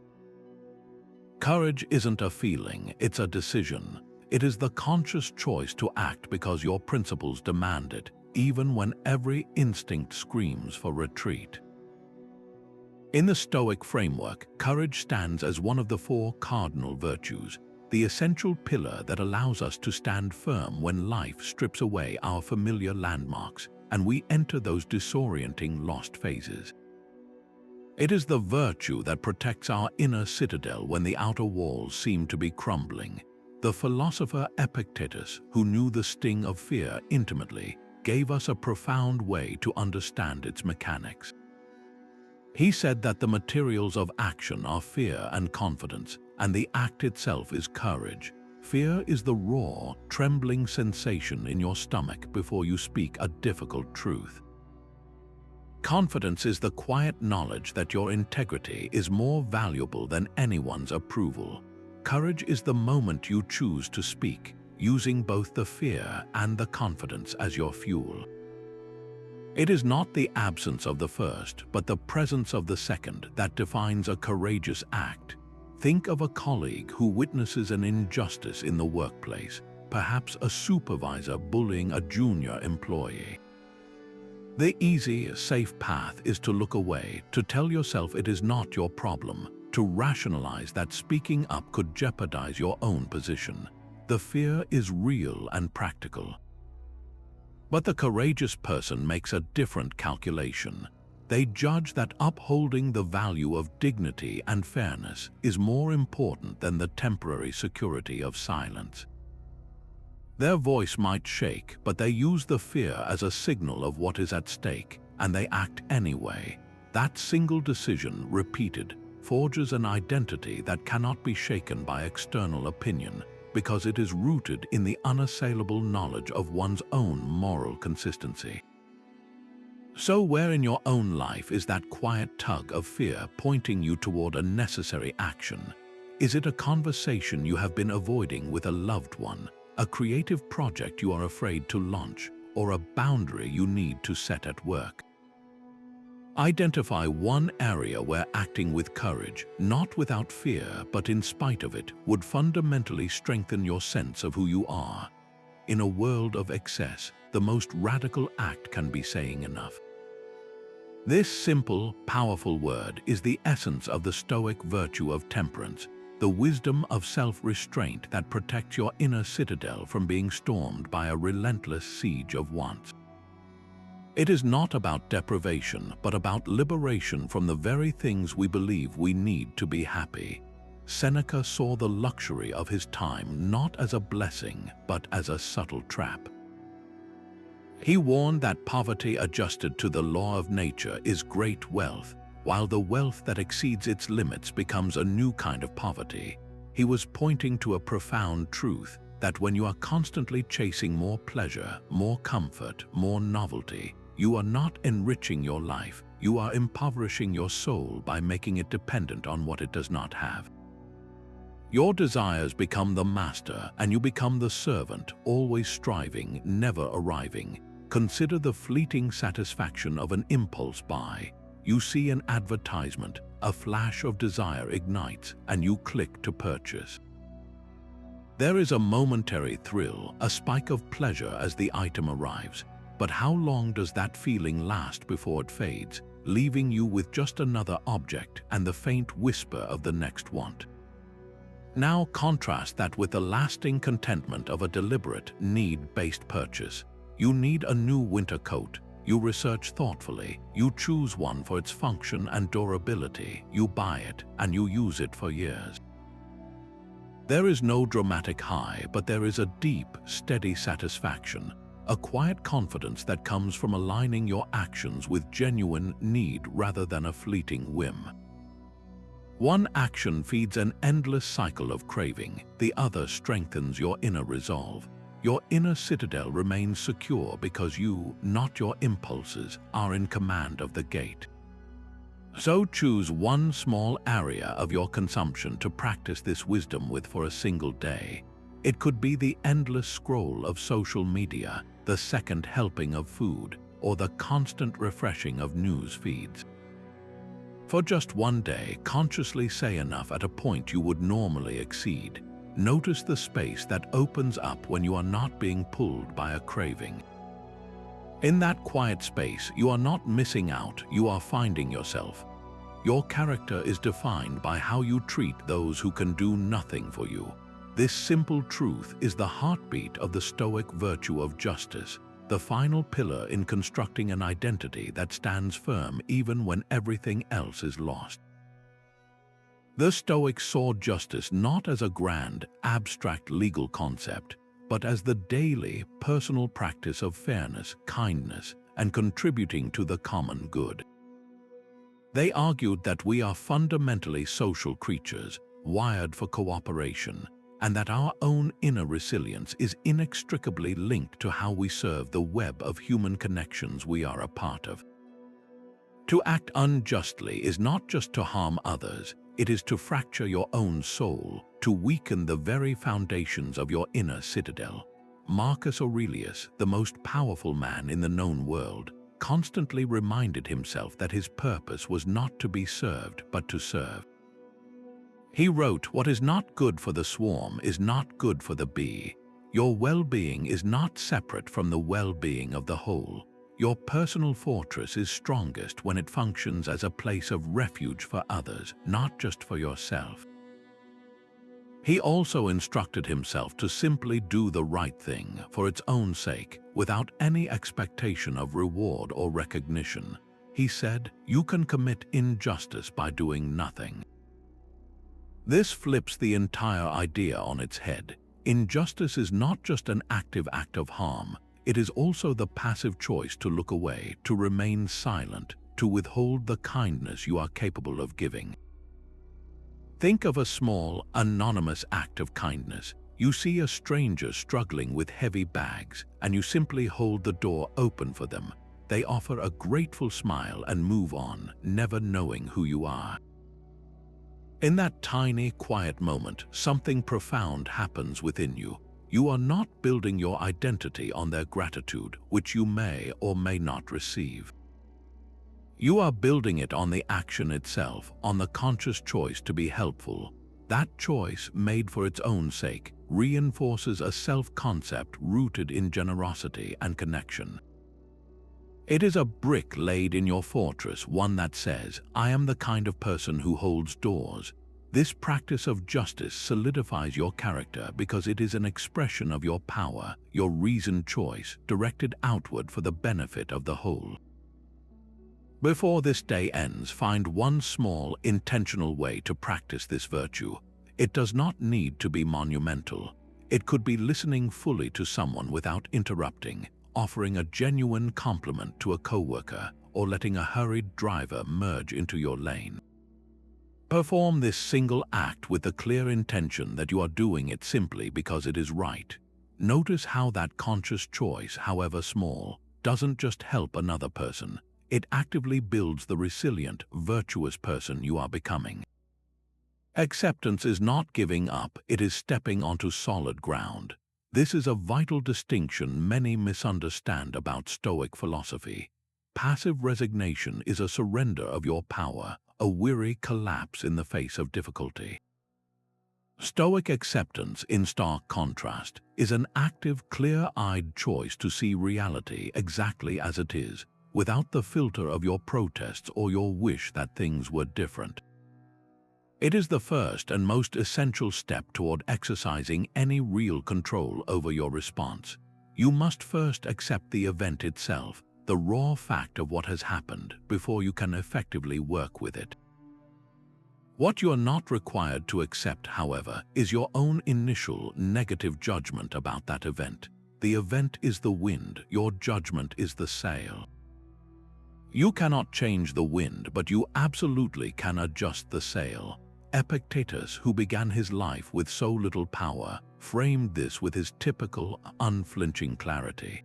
Courage isn't a feeling, it's a decision. It is the conscious choice to act because your principles demand it, even when every instinct screams for retreat. In the Stoic framework, courage stands as one of the 4 cardinal virtues, the essential pillar that allows us to stand firm when life strips away our familiar landmarks and we enter those disorienting lost phases. It is the virtue that protects our inner citadel when the outer walls seem to be crumbling. The philosopher Epictetus, who knew the sting of fear intimately, gave us a profound way to understand its mechanics. He said that the materials of action are fear and confidence, and the act itself is courage. Fear is the raw, trembling sensation in your stomach before you speak a difficult truth. Confidence is the quiet knowledge that your integrity is more valuable than anyone's approval. Courage is the moment you choose to speak, using both the fear and the confidence as your fuel. It is not the absence of the first, but the presence of the second that defines a courageous act. Think of a colleague who witnesses an injustice in the workplace, perhaps a supervisor bullying a junior employee. The easy, safe path is to look away, to tell yourself it is not your problem, to rationalize that speaking up could jeopardize your own position. The fear is real and practical. But the courageous person makes a different calculation. They judge that upholding the value of dignity and fairness is more important than the temporary security of silence. Their voice might shake, but they use the fear as a signal of what is at stake, and they act anyway. That single decision, repeated, forges an identity that cannot be shaken by external opinion, because it is rooted in the unassailable knowledge of one's own moral consistency. So where in your own life is that quiet tug of fear pointing you toward a necessary action? Is it a conversation you have been avoiding with a loved one, a creative project you are afraid to launch, or a boundary you need to set at work? Identify one area where acting with courage, not without fear but in spite of it, would fundamentally strengthen your sense of who you are. In a world of excess, the most radical act can be saying enough. This simple, powerful word is the essence of the Stoic virtue of temperance, the wisdom of self-restraint that protects your inner citadel from being stormed by a relentless siege of wants. It is not about deprivation, but about liberation from the very things we believe we need to be happy. Seneca saw the luxury of his time not as a blessing, but as a subtle trap. He warned that poverty adjusted to the law of nature is great wealth, while the wealth that exceeds its limits becomes a new kind of poverty. He was pointing to a profound truth, that when you are constantly chasing more pleasure, more comfort, more novelty, you are not enriching your life, you are impoverishing your soul by making it dependent on what it does not have. Your desires become the master, and you become the servant, always striving, never arriving. Consider the fleeting satisfaction of an impulse buy. You see an advertisement, a flash of desire ignites, and you click to purchase. There is a momentary thrill, a spike of pleasure as the item arrives. But how long does that feeling last before it fades, leaving you with just another object and the faint whisper of the next want? Now contrast that with the lasting contentment of a deliberate, need-based purchase. You need a new winter coat. You research thoughtfully. You choose one for its function and durability. You buy it, and you use it for years. There is no dramatic high, but there is a deep, steady satisfaction. A quiet confidence that comes from aligning your actions with genuine need rather than a fleeting whim. One action feeds an endless cycle of craving, the other strengthens your inner resolve. Your inner citadel remains secure because you, not your impulses, are in command of the gate. So choose one small area of your consumption to practice this wisdom with for a single day. It could be the endless scroll of social media, the second helping of food, or the constant refreshing of news feeds. For just one day, consciously say enough at a point you would normally exceed. Notice the space that opens up when you are not being pulled by a craving. In that quiet space, you are not missing out, you are finding yourself. Your character is defined by how you treat those who can do nothing for you. This simple truth is the heartbeat of the Stoic virtue of justice, the final pillar in constructing an identity that stands firm even when everything else is lost. The Stoics saw justice not as a grand, abstract legal concept, but as the daily, personal practice of fairness, kindness, and contributing to the common good. They argued that we are fundamentally social creatures, wired for cooperation, and that our own inner resilience is inextricably linked to how we serve the web of human connections we are a part of. To act unjustly is not just to harm others, it is to fracture your own soul, to weaken the very foundations of your inner citadel. Marcus Aurelius, the most powerful man in the known world, constantly reminded himself that his purpose was not to be served but to serve. He wrote, "What is not good for the swarm is not good for the bee. Your well-being is not separate from the well-being of the whole. Your personal fortress is strongest when it functions as a place of refuge for others, not just for yourself." He also instructed himself to simply do the right thing for its own sake, without any expectation of reward or recognition. He said, "You can commit injustice by doing nothing." This flips the entire idea on its head. Injustice is not just an active act of harm, it is also the passive choice to look away, to remain silent, to withhold the kindness you are capable of giving. Think of a small, anonymous act of kindness. You see a stranger struggling with heavy bags, and you simply hold the door open for them. They offer a grateful smile and move on, never knowing who you are. In that tiny, quiet moment, something profound happens within you. You are not building your identity on their gratitude, which you may or may not receive. You are building it on the action itself, on the conscious choice to be helpful. That choice, made for its own sake, reinforces a self-concept rooted in generosity and connection. It is a brick laid in your fortress, one that says, "I am the kind of person who holds doors." This practice of justice solidifies your character because it is an expression of your power, your reasoned choice, directed outward for the benefit of the whole. Before this day ends, find one small, intentional way to practice this virtue. It does not need to be monumental. It could be listening fully to someone without interrupting, offering a genuine compliment to a coworker, or letting a hurried driver merge into your lane. Perform this single act with the clear intention that you are doing it simply because it is right. Notice how that conscious choice, however small, doesn't just help another person. It actively builds the resilient, virtuous person you are becoming. Acceptance is not giving up, it is stepping onto solid ground. This is a vital distinction many misunderstand about Stoic philosophy. Passive resignation is a surrender of your power, a weary collapse in the face of difficulty. Stoic acceptance, in stark contrast, is an active, clear-eyed choice to see reality exactly as it is, without the filter of your protests or your wish that things were different. It is the first and most essential step toward exercising any real control over your response. You must first accept the event itself, the raw fact of what has happened, before you can effectively work with it. What you are not required to accept, however, is your own initial negative judgment about that event. The event is the wind, your judgment is the sail. You cannot change the wind, but you absolutely can adjust the sail. Epictetus, who began his life with so little power, framed this with his typical, unflinching clarity.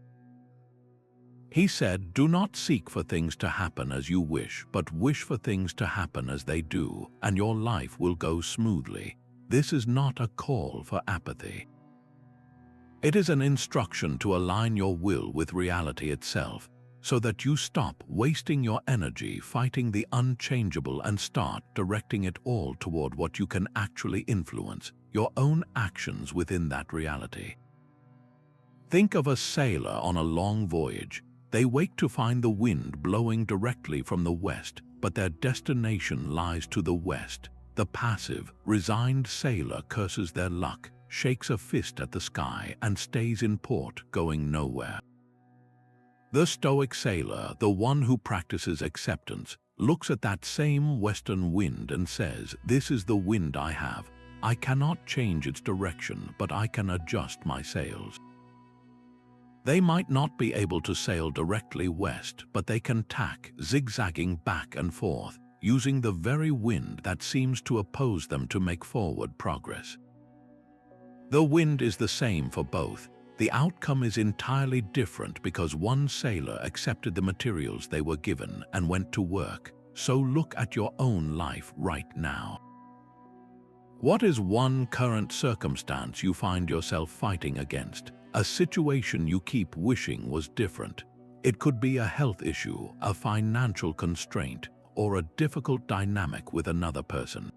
He said, "Do not seek for things to happen as you wish, but wish for things to happen as they do, and your life will go smoothly." This is not a call for apathy. It is an instruction to align your will with reality itself, so that you stop wasting your energy fighting the unchangeable and start directing it all toward what you can actually influence, your own actions within that reality. Think of a sailor on a long voyage. They wake to find the wind blowing directly from the west, but their destination lies to the west. The passive, resigned sailor curses their luck, shakes a fist at the sky, and stays in port, going nowhere. The Stoic sailor, the one who practices acceptance, looks at that same western wind and says, "This is the wind I have. I cannot change its direction, but I can adjust my sails." They might not be able to sail directly west, but they can tack, zigzagging back and forth, using the very wind that seems to oppose them to make forward progress. The wind is the same for both. The outcome is entirely different because one sailor accepted the materials they were given and went to work. So look at your own life right now. What is one current circumstance you find yourself fighting against? A situation you keep wishing was different. It could be a health issue, a financial constraint, or a difficult dynamic with another person.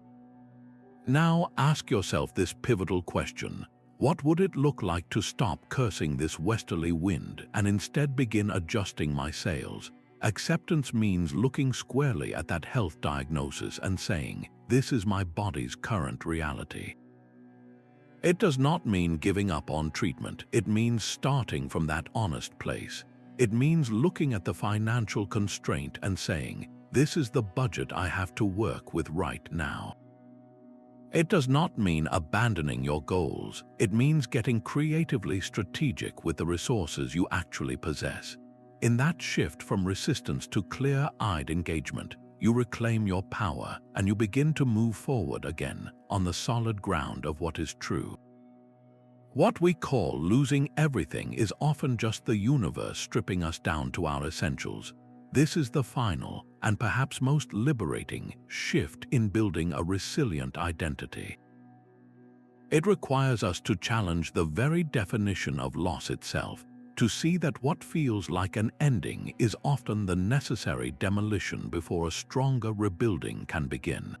Now ask yourself this pivotal question. What would it look like to stop cursing this westerly wind and instead begin adjusting my sails? Acceptance means looking squarely at that health diagnosis and saying, "This is my body's current reality." It does not mean giving up on treatment. It means starting from that honest place. It means looking at the financial constraint and saying, "This is the budget I have to work with right now." It does not mean abandoning your goals. It means getting creatively strategic with the resources you actually possess. In that shift from resistance to clear-eyed engagement, you reclaim your power and you begin to move forward again on the solid ground of what is true. What we call losing everything is often just the universe stripping us down to our essentials. This is the final, and perhaps most liberating, shift in building a resilient identity. It requires us to challenge the very definition of loss itself, to see that what feels like an ending is often the necessary demolition before a stronger rebuilding can begin.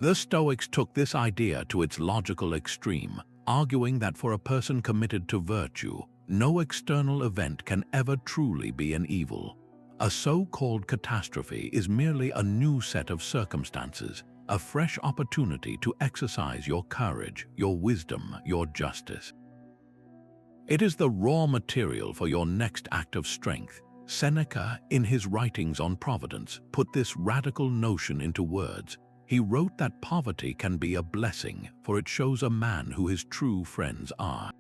The Stoics took this idea to its logical extreme, arguing that for a person committed to virtue, no external event can ever truly be an evil. A so-called catastrophe is merely a new set of circumstances, a fresh opportunity to exercise your courage, your wisdom, your justice. It is the raw material for your next act of strength. Seneca, in his writings on providence, put this radical notion into words. He wrote that poverty can be a blessing, for it shows a man who his true friends are.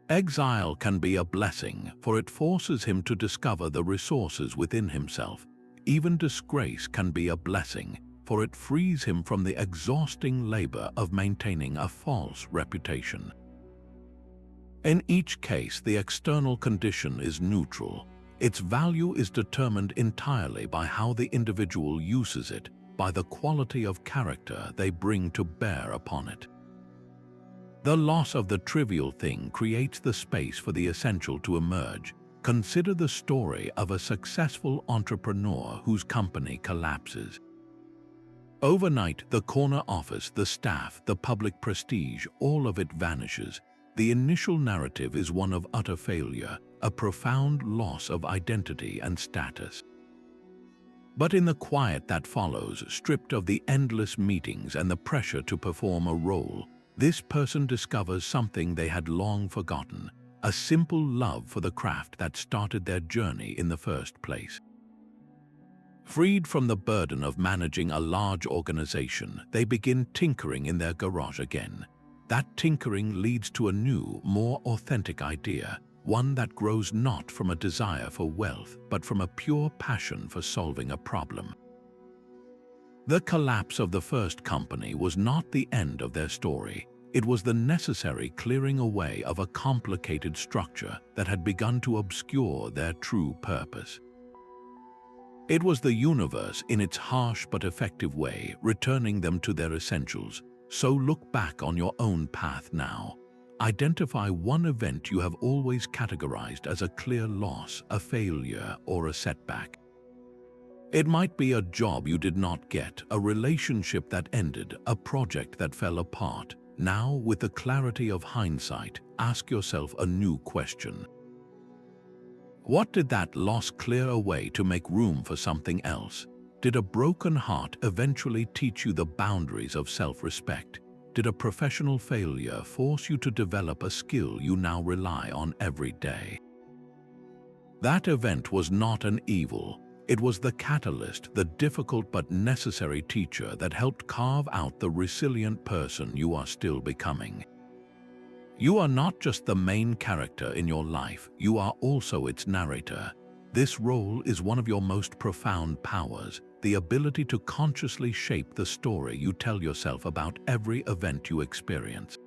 Exile can be a blessing, for it forces him to discover the resources within himself. Even disgrace can be a blessing, for it frees him from the exhausting labor of maintaining a false reputation. In each case, the external condition is neutral. Its value is determined entirely by how the individual uses it, by the quality of character they bring to bear upon it. The loss of the trivial thing creates the space for the essential to emerge. Consider the story of a successful entrepreneur whose company collapses. Overnight, the corner office, the staff, the public prestige, all of it vanishes. The initial narrative is one of utter failure, a profound loss of identity and status. But in the quiet that follows, stripped of the endless meetings and the pressure to perform a role, this person discovers something they had long forgotten, a simple love for the craft that started their journey in the first place. Freed from the burden of managing a large organization, they begin tinkering in their garage again. That tinkering leads to a new, more authentic idea, one that grows not from a desire for wealth, but from a pure passion for solving a problem. The collapse of the first company was not the end of their story. It was the necessary clearing away of a complicated structure that had begun to obscure their true purpose. It was the universe in its harsh but effective way, returning them to their essentials. So look back on your own path now. Identify one event you have always categorized as a clear loss, a failure, or a setback. It might be a job you did not get, a relationship that ended, a project that fell apart. Now, with the clarity of hindsight, ask yourself a new question. What did that loss clear away to make room for something else? Did a broken heart eventually teach you the boundaries of self-respect? Did a professional failure force you to develop a skill you now rely on every day? That event was not an evil. It was the catalyst, the difficult but necessary teacher that helped carve out the resilient person you are still becoming. You are not just the main character in your life, you are also its narrator. This role is one of your most profound powers, the ability to consciously shape the story you tell yourself about every event you experience.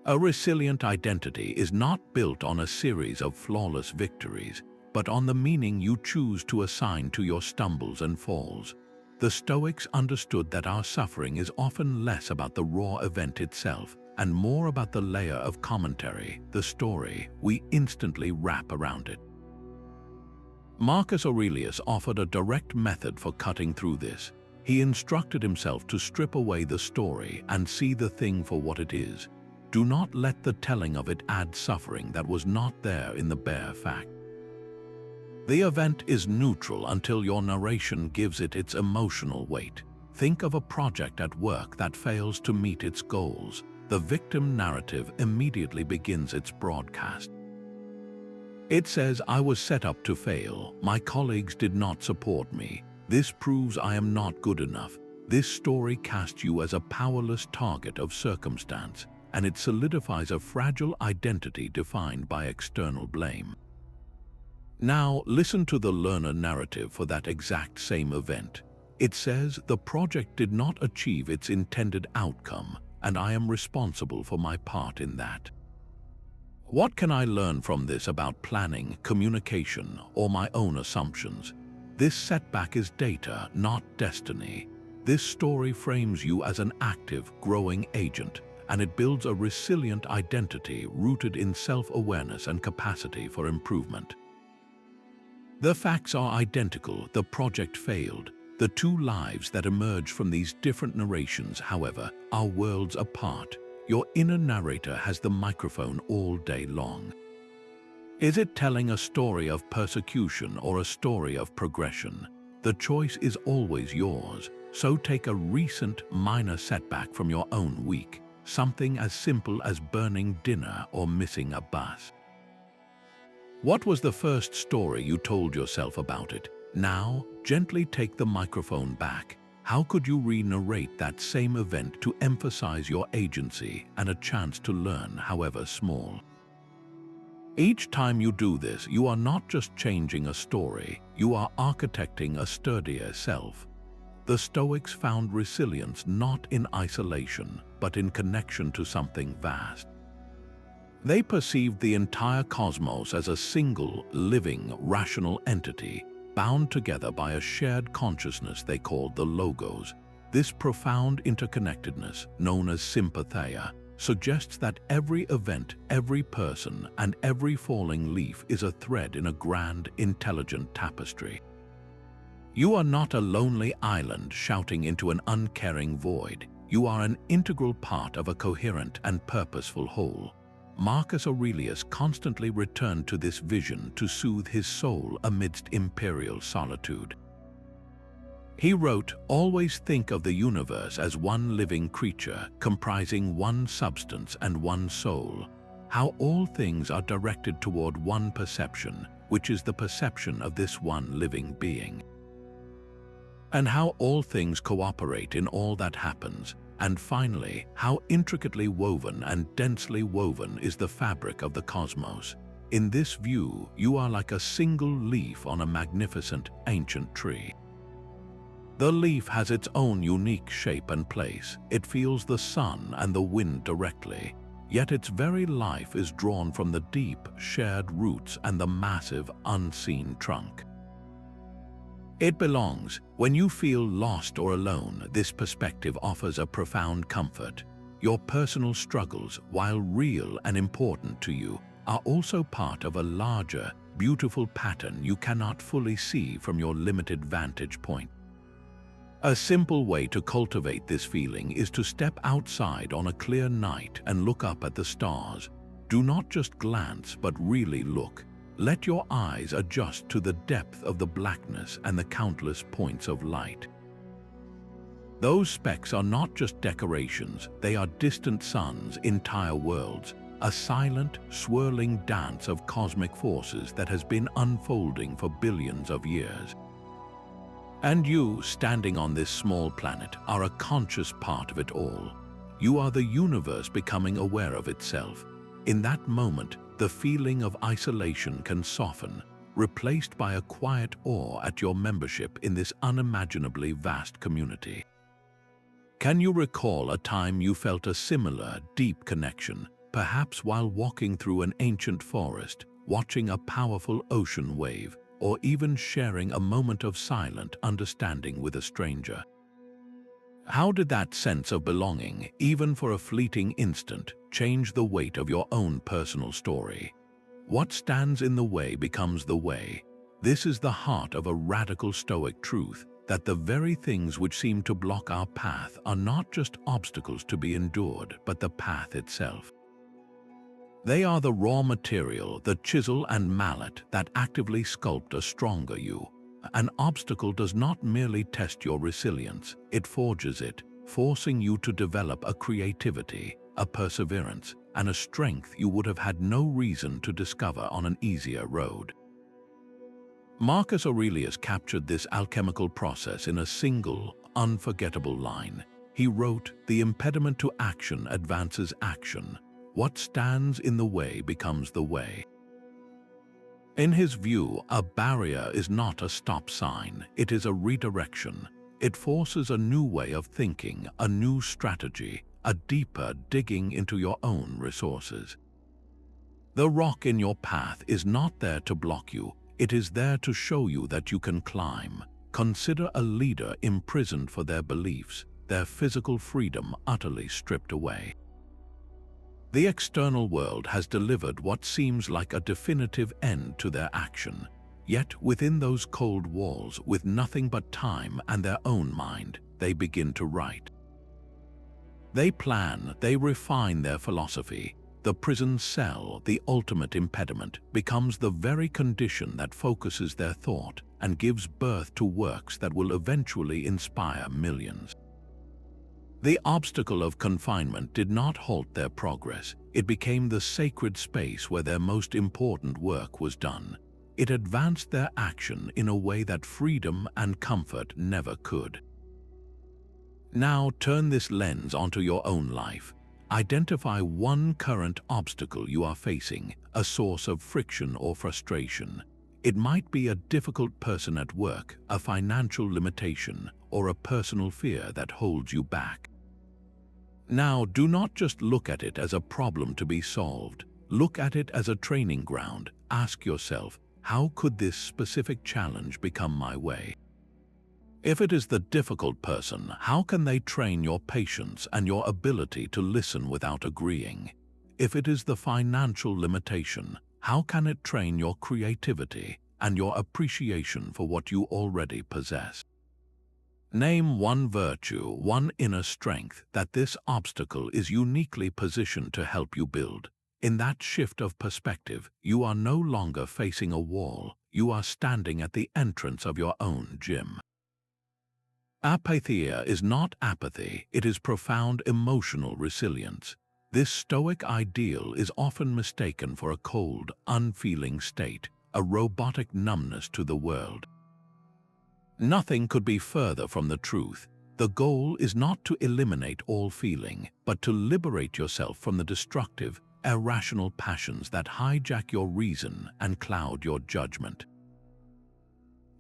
A resilient identity is not built on a series of flawless victories, but on the meaning you choose to assign to your stumbles and falls. The Stoics understood that our suffering is often less about the raw event itself and more about the layer of commentary, the story we instantly wrap around it. Marcus Aurelius offered a direct method for cutting through this. He instructed himself to strip away the story and see the thing for what it is. Do not let the telling of it add suffering that was not there in the bare fact. The event is neutral until your narration gives it its emotional weight. Think of a project at work that fails to meet its goals. The victim narrative immediately begins its broadcast. It says, "I was set up to fail. My colleagues did not support me. This proves I am not good enough." This story casts you as a powerless target of circumstance, and it solidifies a fragile identity defined by external blame. Now, listen to the learner narrative for that exact same event. It says, "The project did not achieve its intended outcome, and I am responsible for my part in that." What can I learn from this about planning, communication, or my own assumptions? This setback is data, not destiny. This story frames you as an active, growing agent, and it builds a resilient identity rooted in self-awareness and capacity for improvement. The facts are identical, the project failed. The two lives that emerge from these different narrations, however, are worlds apart. Your inner narrator has the microphone all day long. Is it telling a story of persecution or a story of progression? The choice is always yours, so take a recent minor setback from your own week, something as simple as burning dinner or missing a bus. What was the first story you told yourself about it? Now, gently take the microphone back. How could you re-narrate that same event to emphasize your agency and a chance to learn, however small? Each time you do this, you are not just changing a story, you are architecting a sturdier self. The Stoics found resilience not in isolation, but in connection to something vast. They perceived the entire cosmos as a single, living, rational entity, bound together by a shared consciousness they called the Logos. This profound interconnectedness, known as sympatheia, suggests that every event, every person, and every falling leaf is a thread in a grand, intelligent tapestry. You are not a lonely island shouting into an uncaring void. You are an integral part of a coherent and purposeful whole. Marcus Aurelius constantly returned to this vision to soothe his soul amidst imperial solitude. He wrote, "Always think of the universe as one living creature, comprising one substance and one soul. How all things are directed toward one perception, which is the perception of this one living being. And how all things cooperate in all that happens. And finally, how intricately woven and densely woven is the fabric of the cosmos. In this view, you are like a single leaf on a magnificent, ancient tree. The leaf has its own unique shape and place. It feels the sun and the wind directly, yet its very life is drawn from the deep, shared roots and the massive, unseen trunk. It belongs. When you feel lost or alone, this perspective offers a profound comfort. Your personal struggles, while real and important to you, are also part of a larger, beautiful pattern you cannot fully see from your limited vantage point. A simple way to cultivate this feeling is to step outside on a clear night and look up at the stars. Do not just glance, but really look. Let your eyes adjust to the depth of the blackness and the countless points of light. Those specks are not just decorations, they are distant suns, entire worlds, a silent, swirling dance of cosmic forces that has been unfolding for billions of years. And you, standing on this small planet, are a conscious part of it all. You are the universe becoming aware of itself. In that moment, the feeling of isolation can soften, replaced by a quiet awe at your membership in this unimaginably vast community. Can you recall a time you felt a similar, deep connection, perhaps while walking through an ancient forest, watching a powerful ocean wave, or even sharing a moment of silent understanding with a stranger? How did that sense of belonging, even for a fleeting instant, change the weight of your own personal story? What stands in the way becomes the way. This is the heart of a radical Stoic truth, that the very things which seem to block our path are not just obstacles to be endured, but the path itself. They are the raw material, the chisel and mallet that actively sculpt a stronger you. An obstacle does not merely test your resilience, it forges it, forcing you to develop a creativity, a perseverance, and a strength you would have had no reason to discover on an easier road. Marcus Aurelius captured this alchemical process in a single, unforgettable line. He wrote, "The impediment to action advances action. What stands in the way becomes the way." In his view, a barrier is not a stop sign, it is a redirection. It forces a new way of thinking, a new strategy, a deeper digging into your own resources. The rock in your path is not there to block you, it is there to show you that you can climb. Consider a leader imprisoned for their beliefs, their physical freedom utterly stripped away. The external world has delivered what seems like a definitive end to their action. Yet within those cold walls, with nothing but time and their own mind, they begin to write. They plan, they refine their philosophy. The prison cell, the ultimate impediment, becomes the very condition that focuses their thought and gives birth to works that will eventually inspire millions. The obstacle of confinement did not halt their progress. It became the sacred space where their most important work was done. It advanced their action in a way that freedom and comfort never could. Now turn this lens onto your own life. Identify one current obstacle you are facing, a source of friction or frustration. It might be a difficult person at work, a financial limitation, or a personal fear that holds you back. Now, do not just look at it as a problem to be solved. Look at it as a training ground. Ask yourself, how could this specific challenge become my way? If it is the difficult person, how can they train your patience and your ability to listen without agreeing? If it is the financial limitation, how can it train your creativity and your appreciation for what you already possess? Name one virtue, one inner strength that this obstacle is uniquely positioned to help you build. In that shift of perspective, you are no longer facing a wall, you are standing at the entrance of your own gym. Apathia is not apathy, it is profound emotional resilience. This Stoic ideal is often mistaken for a cold, unfeeling state, a robotic numbness to the world. Nothing could be further from the truth. The goal is not to eliminate all feeling, but to liberate yourself from the destructive, irrational passions that hijack your reason and cloud your judgment.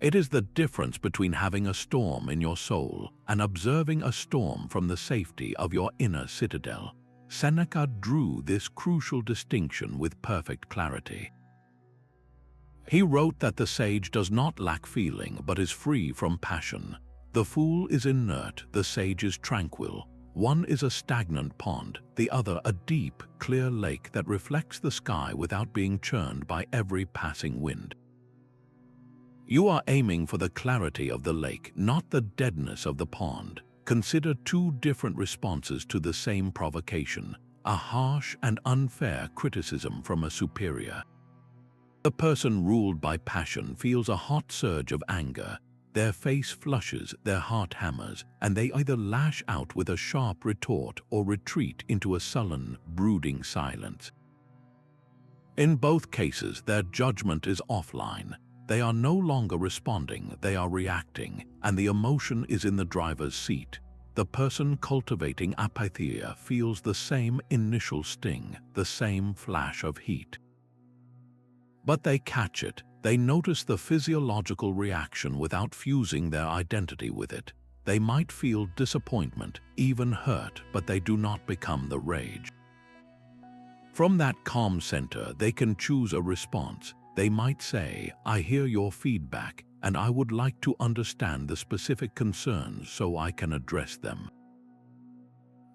It is the difference between having a storm in your soul and observing a storm from the safety of your inner citadel. Seneca drew this crucial distinction with perfect clarity. He wrote that the sage does not lack feeling but is free from passion. The fool is inert, the sage is tranquil. One is a stagnant pond, the other a deep, clear lake that reflects the sky without being churned by every passing wind. You are aiming for the clarity of the lake, not the deadness of the pond. Consider two different responses to the same provocation, a harsh and unfair criticism from a superior. The person ruled by passion feels a hot surge of anger. Their face flushes, their heart hammers, and they either lash out with a sharp retort or retreat into a sullen, brooding silence. In both cases, their judgment is offline. They are no longer responding, they are reacting, and the emotion is in the driver's seat. The person cultivating apathia feels the same initial sting, the same flash of heat. But they catch it. They notice the physiological reaction without fusing their identity with it. They might feel disappointment, even hurt, but they do not become the rage. From that calm center, they can choose a response. They might say, "I hear your feedback, and I would like to understand the specific concerns so I can address them."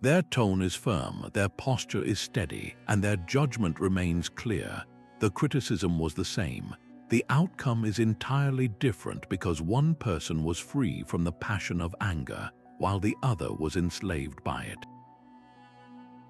Their tone is firm, their posture is steady, and their judgment remains clear. The criticism was the same. The outcome is entirely different because one person was free from the passion of anger, while the other was enslaved by it.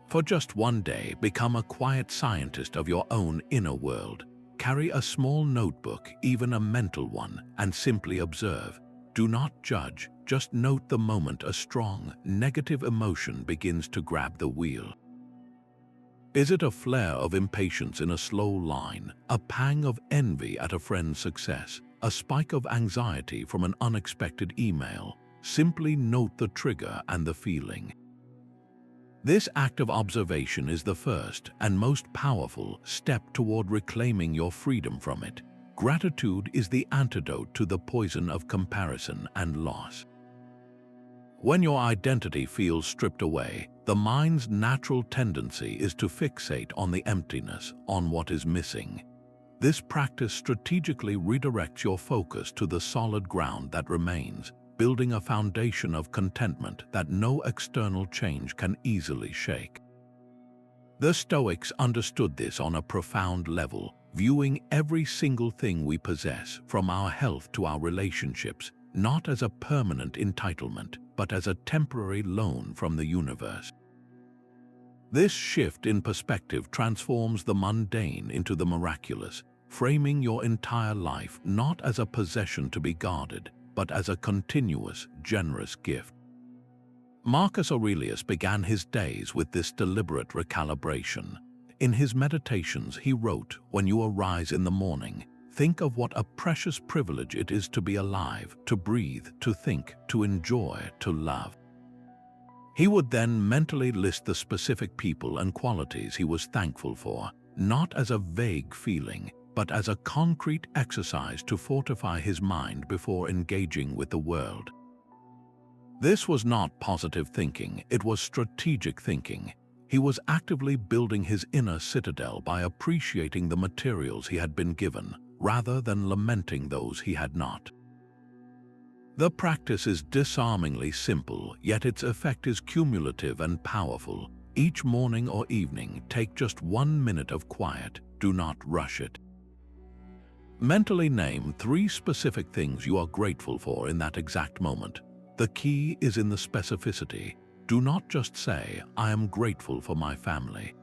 For just one day, become a quiet scientist of your own inner world. Carry a small notebook, even a mental one, and simply observe. Do not judge, just note the moment a strong, negative emotion begins to grab the wheel. Is it a flare of impatience in a slow line, a pang of envy at a friend's success, a spike of anxiety from an unexpected email? Simply note the trigger and the feeling. This act of observation is the first and most powerful step toward reclaiming your freedom from it. Gratitude is the antidote to the poison of comparison and loss. When your identity feels stripped away, the mind's natural tendency is to fixate on the emptiness, on what is missing. This practice strategically redirects your focus to the solid ground that remains, building a foundation of contentment that no external change can easily shake. The Stoics understood this on a profound level, viewing every single thing we possess, from our health to our relationships, not as a permanent entitlement, but as a temporary loan from the universe. This shift in perspective transforms the mundane into the miraculous, framing your entire life not as a possession to be guarded, but as a continuous, generous gift. Marcus Aurelius began his days with this deliberate recalibration. In his meditations, he wrote, "When you arise in the morning, think of what a precious privilege it is to be alive, to breathe, to think, to enjoy, to love." He would then mentally list the specific people and qualities he was thankful for, not as a vague feeling, but as a concrete exercise to fortify his mind before engaging with the world. This was not positive thinking, it was strategic thinking. He was actively building his inner citadel by appreciating the materials he had been given, rather than lamenting those he had not. The practice is disarmingly simple, yet its effect is cumulative and powerful. Each morning or evening, take just 1 minute of quiet. Do not rush it. Mentally name 3 specific things you are grateful for in that exact moment. The key is in the specificity. Do not just say, "I am grateful for my family."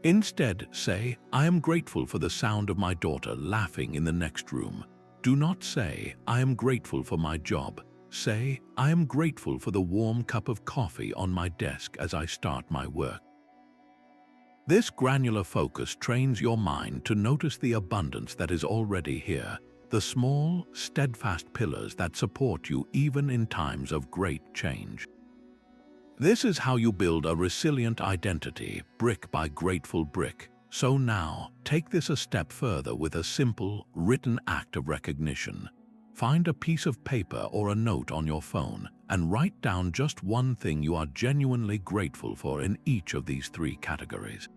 Instead, say, "I am grateful for the sound of my daughter laughing in the next room." Do not say, "I am grateful for my job." Say, "I am grateful for the warm cup of coffee on my desk as I start my work." This granular focus trains your mind to notice the abundance that is already here, the small, steadfast pillars that support you even in times of great change. This is how you build a resilient identity, brick by grateful brick. So now, take this a step further with a simple, written act of recognition. Find a piece of paper or a note on your phone and write down just one thing you are genuinely grateful for in each of these 3 categories.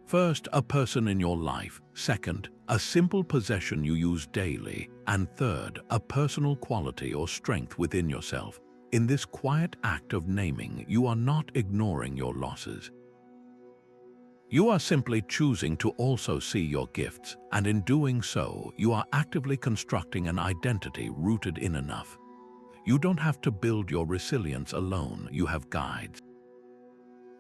First, a person in your life. Second, a simple possession you use daily. And third, a personal quality or strength within yourself. In this quiet act of naming, you are not ignoring your losses. You are simply choosing to also see your gifts, and in doing so, you are actively constructing an identity rooted in enough. You don't have to build your resilience alone, you have guides.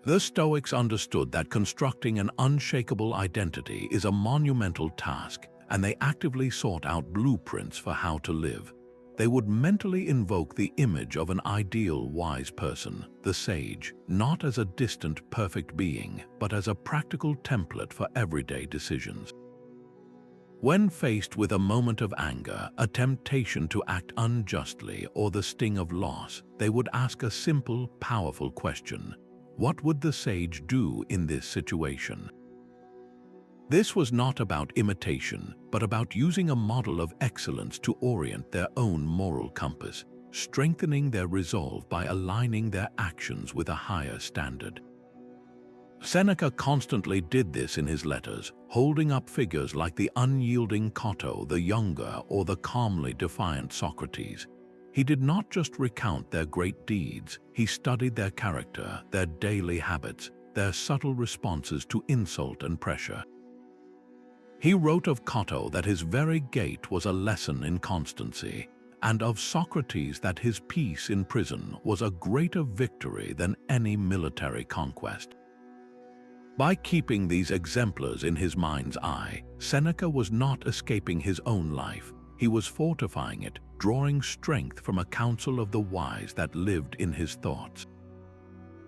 The Stoics understood that constructing an unshakable identity is a monumental task, and they actively sought out blueprints for how to live. They would mentally invoke the image of an ideal wise person, the sage, not as a distant, perfect being, but as a practical template for everyday decisions. When faced with a moment of anger, a temptation to act unjustly, or the sting of loss, they would ask a simple, powerful question: what would the sage do in this situation? This was not about imitation, but about using a model of excellence to orient their own moral compass, strengthening their resolve by aligning their actions with a higher standard. Seneca constantly did this in his letters, holding up figures like the unyielding Cato the Younger or the calmly defiant Socrates. He did not just recount their great deeds, he studied their character, their daily habits, their subtle responses to insult and pressure. He wrote of Cato that his very gait was a lesson in constancy, and of Socrates that his peace in prison was a greater victory than any military conquest. By keeping these exemplars in his mind's eye, Seneca was not escaping his own life, he was fortifying it, drawing strength from a counsel of the wise that lived in his thoughts.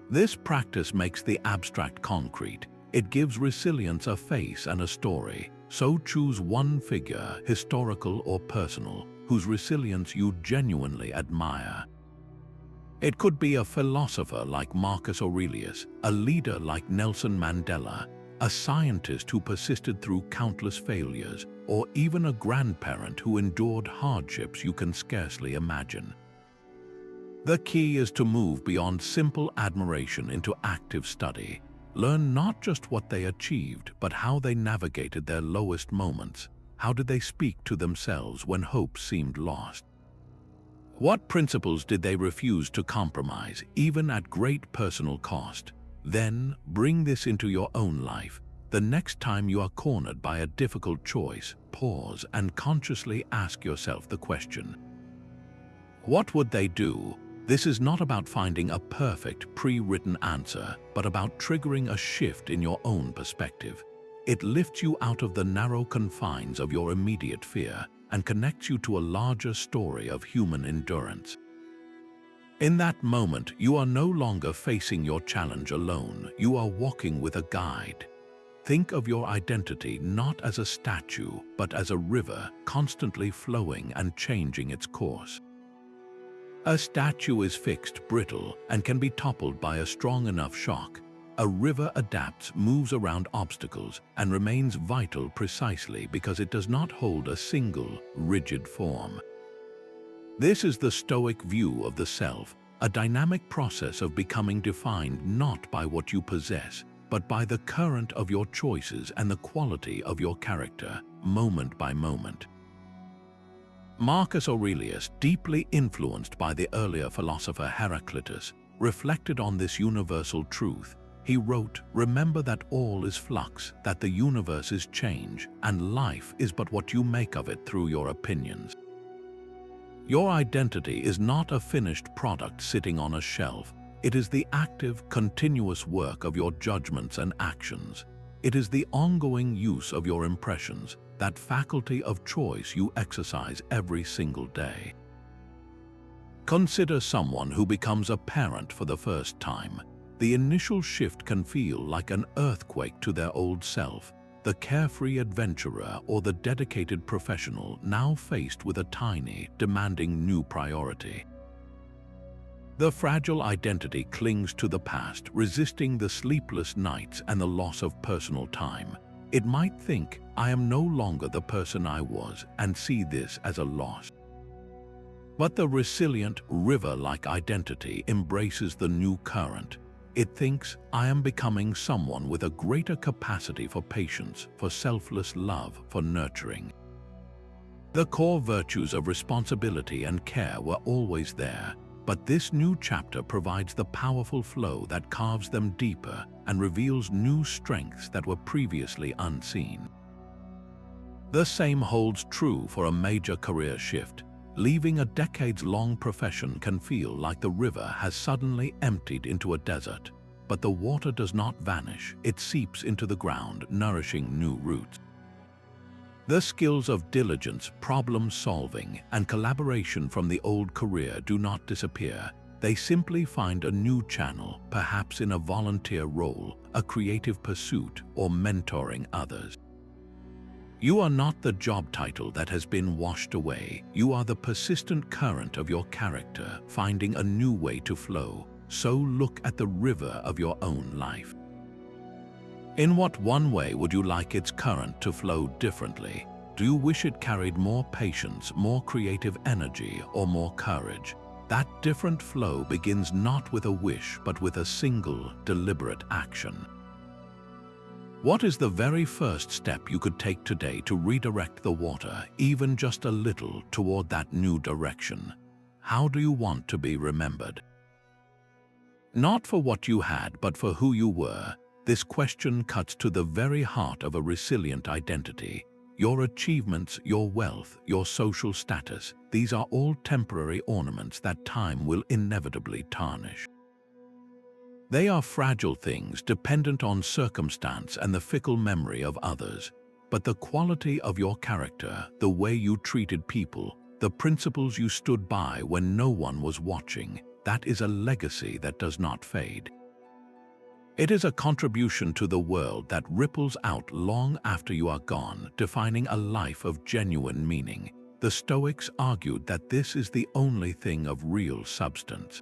This practice makes the abstract concrete. It gives resilience a face and a story. So choose one figure, historical or personal, whose resilience you genuinely admire. It could be a philosopher like Marcus Aurelius, a leader like Nelson Mandela, a scientist who persisted through countless failures, or even a grandparent who endured hardships you can scarcely imagine. The key is to move beyond simple admiration into active study. Learn not just what they achieved, but how they navigated their lowest moments. How did they speak to themselves when hope seemed lost? What principles did they refuse to compromise, even at great personal cost? Then, bring this into your own life. The next time you are cornered by a difficult choice, pause and consciously ask yourself the question, what would they do? This is not about finding a perfect, pre-written answer, but about triggering a shift in your own perspective. It lifts you out of the narrow confines of your immediate fear and connects you to a larger story of human endurance. In that moment, you are no longer facing your challenge alone. You are walking with a guide. Think of your identity not as a statue, but as a river constantly flowing and changing its course. A statue is fixed, brittle, and can be toppled by a strong enough shock. A river adapts, moves around obstacles, and remains vital precisely because it does not hold a single, rigid form. This is the Stoic view of the self, a dynamic process of becoming defined not by what you possess, but by the current of your choices and the quality of your character, moment by moment. Marcus Aurelius, deeply influenced by the earlier philosopher Heraclitus, reflected on this universal truth. He wrote, "Remember that all is flux, that the universe is change, and life is but what you make of it through your opinions." Your identity is not a finished product sitting on a shelf. It is the active, continuous work of your judgments and actions. It is the ongoing use of your impressions, that faculty of choice you exercise every single day. Consider someone who becomes a parent for the first time. The initial shift can feel like an earthquake to their old self, the carefree adventurer or the dedicated professional now faced with a tiny, demanding new priority. The fragile identity clings to the past, resisting the sleepless nights and the loss of personal time. It might think, "I am no longer the person I was," and see this as a loss. But the resilient, river-like identity embraces the new current. It thinks, "I am becoming someone with a greater capacity for patience, for selfless love, for nurturing." The core virtues of responsibility and care were always there, but this new chapter provides the powerful flow that carves them deeper and reveals new strengths that were previously unseen. The same holds true for a major career shift. Leaving a decades-long profession can feel like the river has suddenly emptied into a desert, but the water does not vanish. It seeps into the ground, nourishing new roots. The skills of diligence, problem-solving, and collaboration from the old career do not disappear. They simply find a new channel, perhaps in a volunteer role, a creative pursuit, or mentoring others. You are not the job title that has been washed away. You are the persistent current of your character, finding a new way to flow. So look at the river of your own life. In what one way would you like its current to flow differently? Do you wish it carried more patience, more creative energy, or more courage? That different flow begins not with a wish, but with a single, deliberate action. What is the very first step you could take today to redirect the water, even just a little, toward that new direction? How do you want to be remembered? Not for what you had, but for who you were. This question cuts to the very heart of a resilient identity. Your achievements, your wealth, your social status, these are all temporary ornaments that time will inevitably tarnish. They are fragile things dependent on circumstance and the fickle memory of others. But the quality of your character, the way you treated people, the principles you stood by when no one was watching, that is a legacy that does not fade. It is a contribution to the world that ripples out long after you are gone, defining a life of genuine meaning. The Stoics argued that this is the only thing of real substance.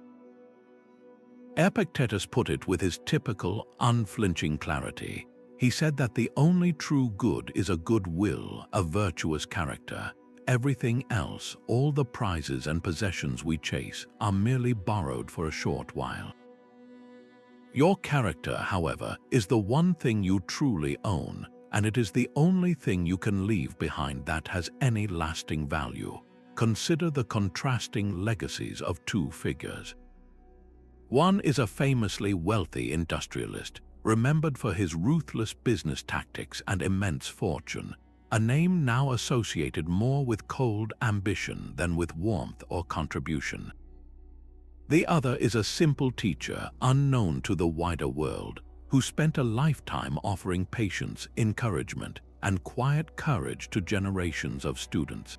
Epictetus put it with his typical, unflinching clarity. He said that the only true good is a good will, a virtuous character. Everything else, all the prizes and possessions we chase, are merely borrowed for a short while. Your character, however, is the one thing you truly own, and it is the only thing you can leave behind that has any lasting value. Consider the contrasting legacies of two figures. One is a famously wealthy industrialist, remembered for his ruthless business tactics and immense fortune, a name now associated more with cold ambition than with warmth or contribution. The other is a simple teacher unknown to the wider world, who spent a lifetime offering patience, encouragement, and quiet courage to generations of students.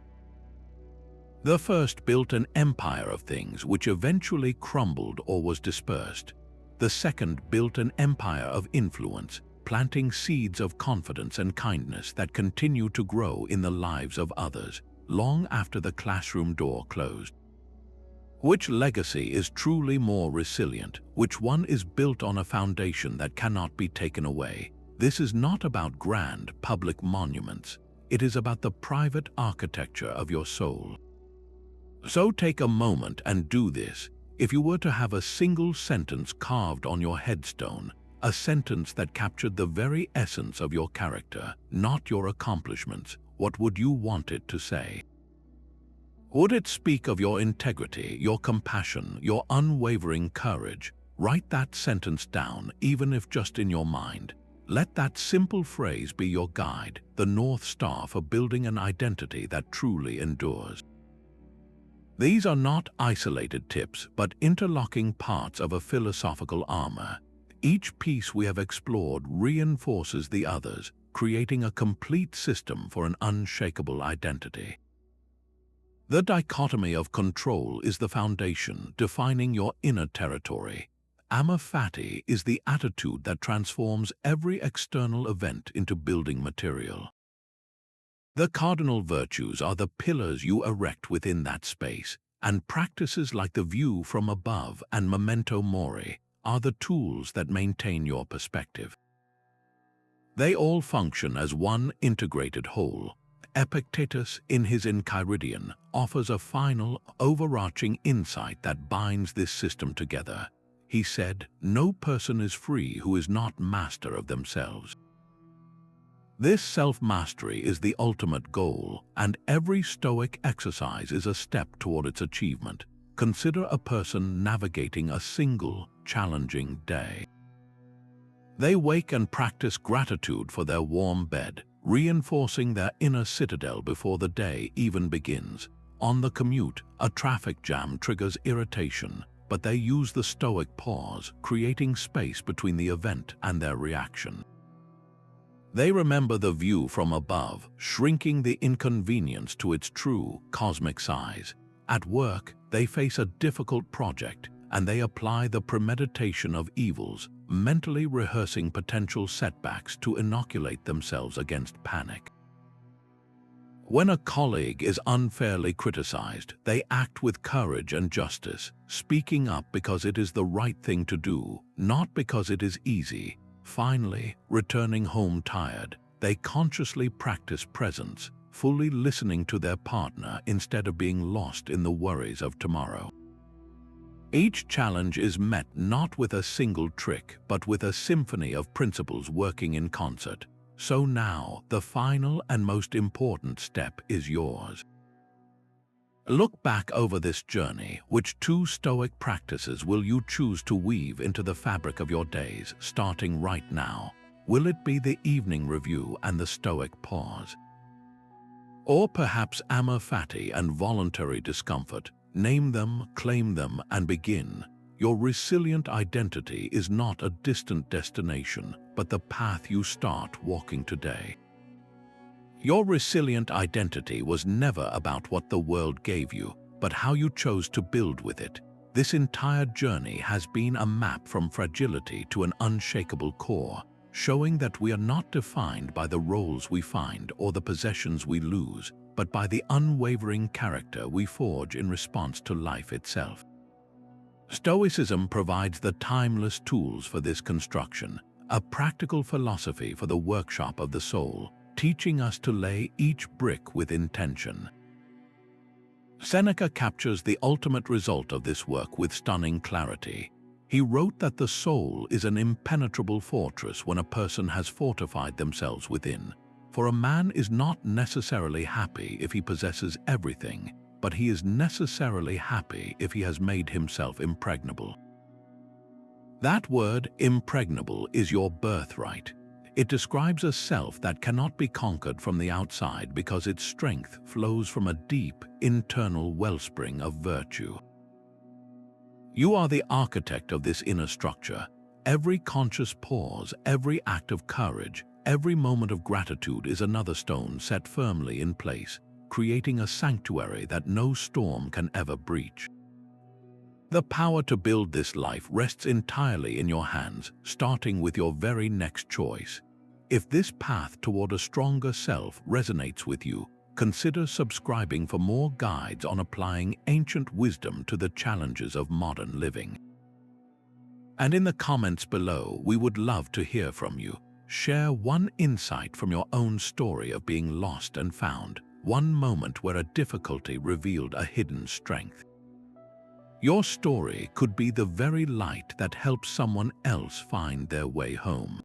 The first built an empire of things which eventually crumbled or was dispersed. The second built an empire of influence, planting seeds of confidence and kindness that continue to grow in the lives of others, long after the classroom door closed. Which legacy is truly more resilient? Which one is built on a foundation that cannot be taken away? This is not about grand public monuments. It is about the private architecture of your soul. So take a moment and do this. If you were to have a single sentence carved on your headstone, a sentence that captured the very essence of your character, not your accomplishments, what would you want it to say? Would it speak of your integrity, your compassion, your unwavering courage? Write that sentence down, even if just in your mind. Let that simple phrase be your guide, the North Star for building an identity that truly endures. These are not isolated tips, but interlocking parts of a philosophical armor. Each piece we have explored reinforces the others, creating a complete system for an unshakable identity. The dichotomy of control is the foundation, defining your inner territory. Amor fati is the attitude that transforms every external event into building material. The cardinal virtues are the pillars you erect within that space, and practices like the view from above and Memento Mori are the tools that maintain your perspective. They all function as one integrated whole. Epictetus, in his Enchiridion, offers a final, overarching insight that binds this system together. He said, "No person is free who is not master of themselves." This self-mastery is the ultimate goal, and every Stoic exercise is a step toward its achievement. Consider a person navigating a single, challenging day. They wake and practice gratitude for their warm bed, reinforcing their inner citadel before the day even begins. On the commute, a traffic jam triggers irritation, but they use the Stoic pause, creating space between the event and their reaction. They remember the view from above, shrinking the inconvenience to its true cosmic size. At work, they face a difficult project, and they apply the Premeditation of Evils, mentally rehearsing potential setbacks to inoculate themselves against panic. When a colleague is unfairly criticized, they act with courage and justice, speaking up because it is the right thing to do, not because it is easy. Finally, returning home tired, they consciously practice presence, fully listening to their partner instead of being lost in the worries of tomorrow. Each challenge is met not with a single trick, but with a symphony of principles working in concert. So now, the final and most important step is yours. Look back over this journey. Which two Stoic practices will you choose to weave into the fabric of your days, starting right now? Will it be the evening review and the Stoic pause? Or perhaps amor fati and voluntary discomfort? Name them, claim them, and begin. Your resilient identity is not a distant destination, but the path you start walking today. Your resilient identity was never about what the world gave you, but how you chose to build with it. This entire journey has been a map from fragility to an unshakable core, showing that we are not defined by the roles we find or the possessions we lose, but by the unwavering character we forge in response to life itself. Stoicism provides the timeless tools for this construction, a practical philosophy for the workshop of the soul, teaching us to lay each brick with intention. Seneca captures the ultimate result of this work with stunning clarity. He wrote that the soul is an impenetrable fortress when a person has fortified themselves within. For a man is not necessarily happy if he possesses everything, but he is necessarily happy if he has made himself impregnable. That word, impregnable, is your birthright. It describes a self that cannot be conquered from the outside because its strength flows from a deep, internal wellspring of virtue. You are the architect of this inner structure. Every conscious pause, every act of courage, every moment of gratitude is another stone set firmly in place, creating a sanctuary that no storm can ever breach. The power to build this life rests entirely in your hands, starting with your very next choice. If this path toward a stronger self resonates with you, consider subscribing for more guides on applying ancient wisdom to the challenges of modern living. And in the comments below, we would love to hear from you. Share one insight from your own story of being lost and found, one moment where a difficulty revealed a hidden strength. Your story could be the very light that helps someone else find their way home.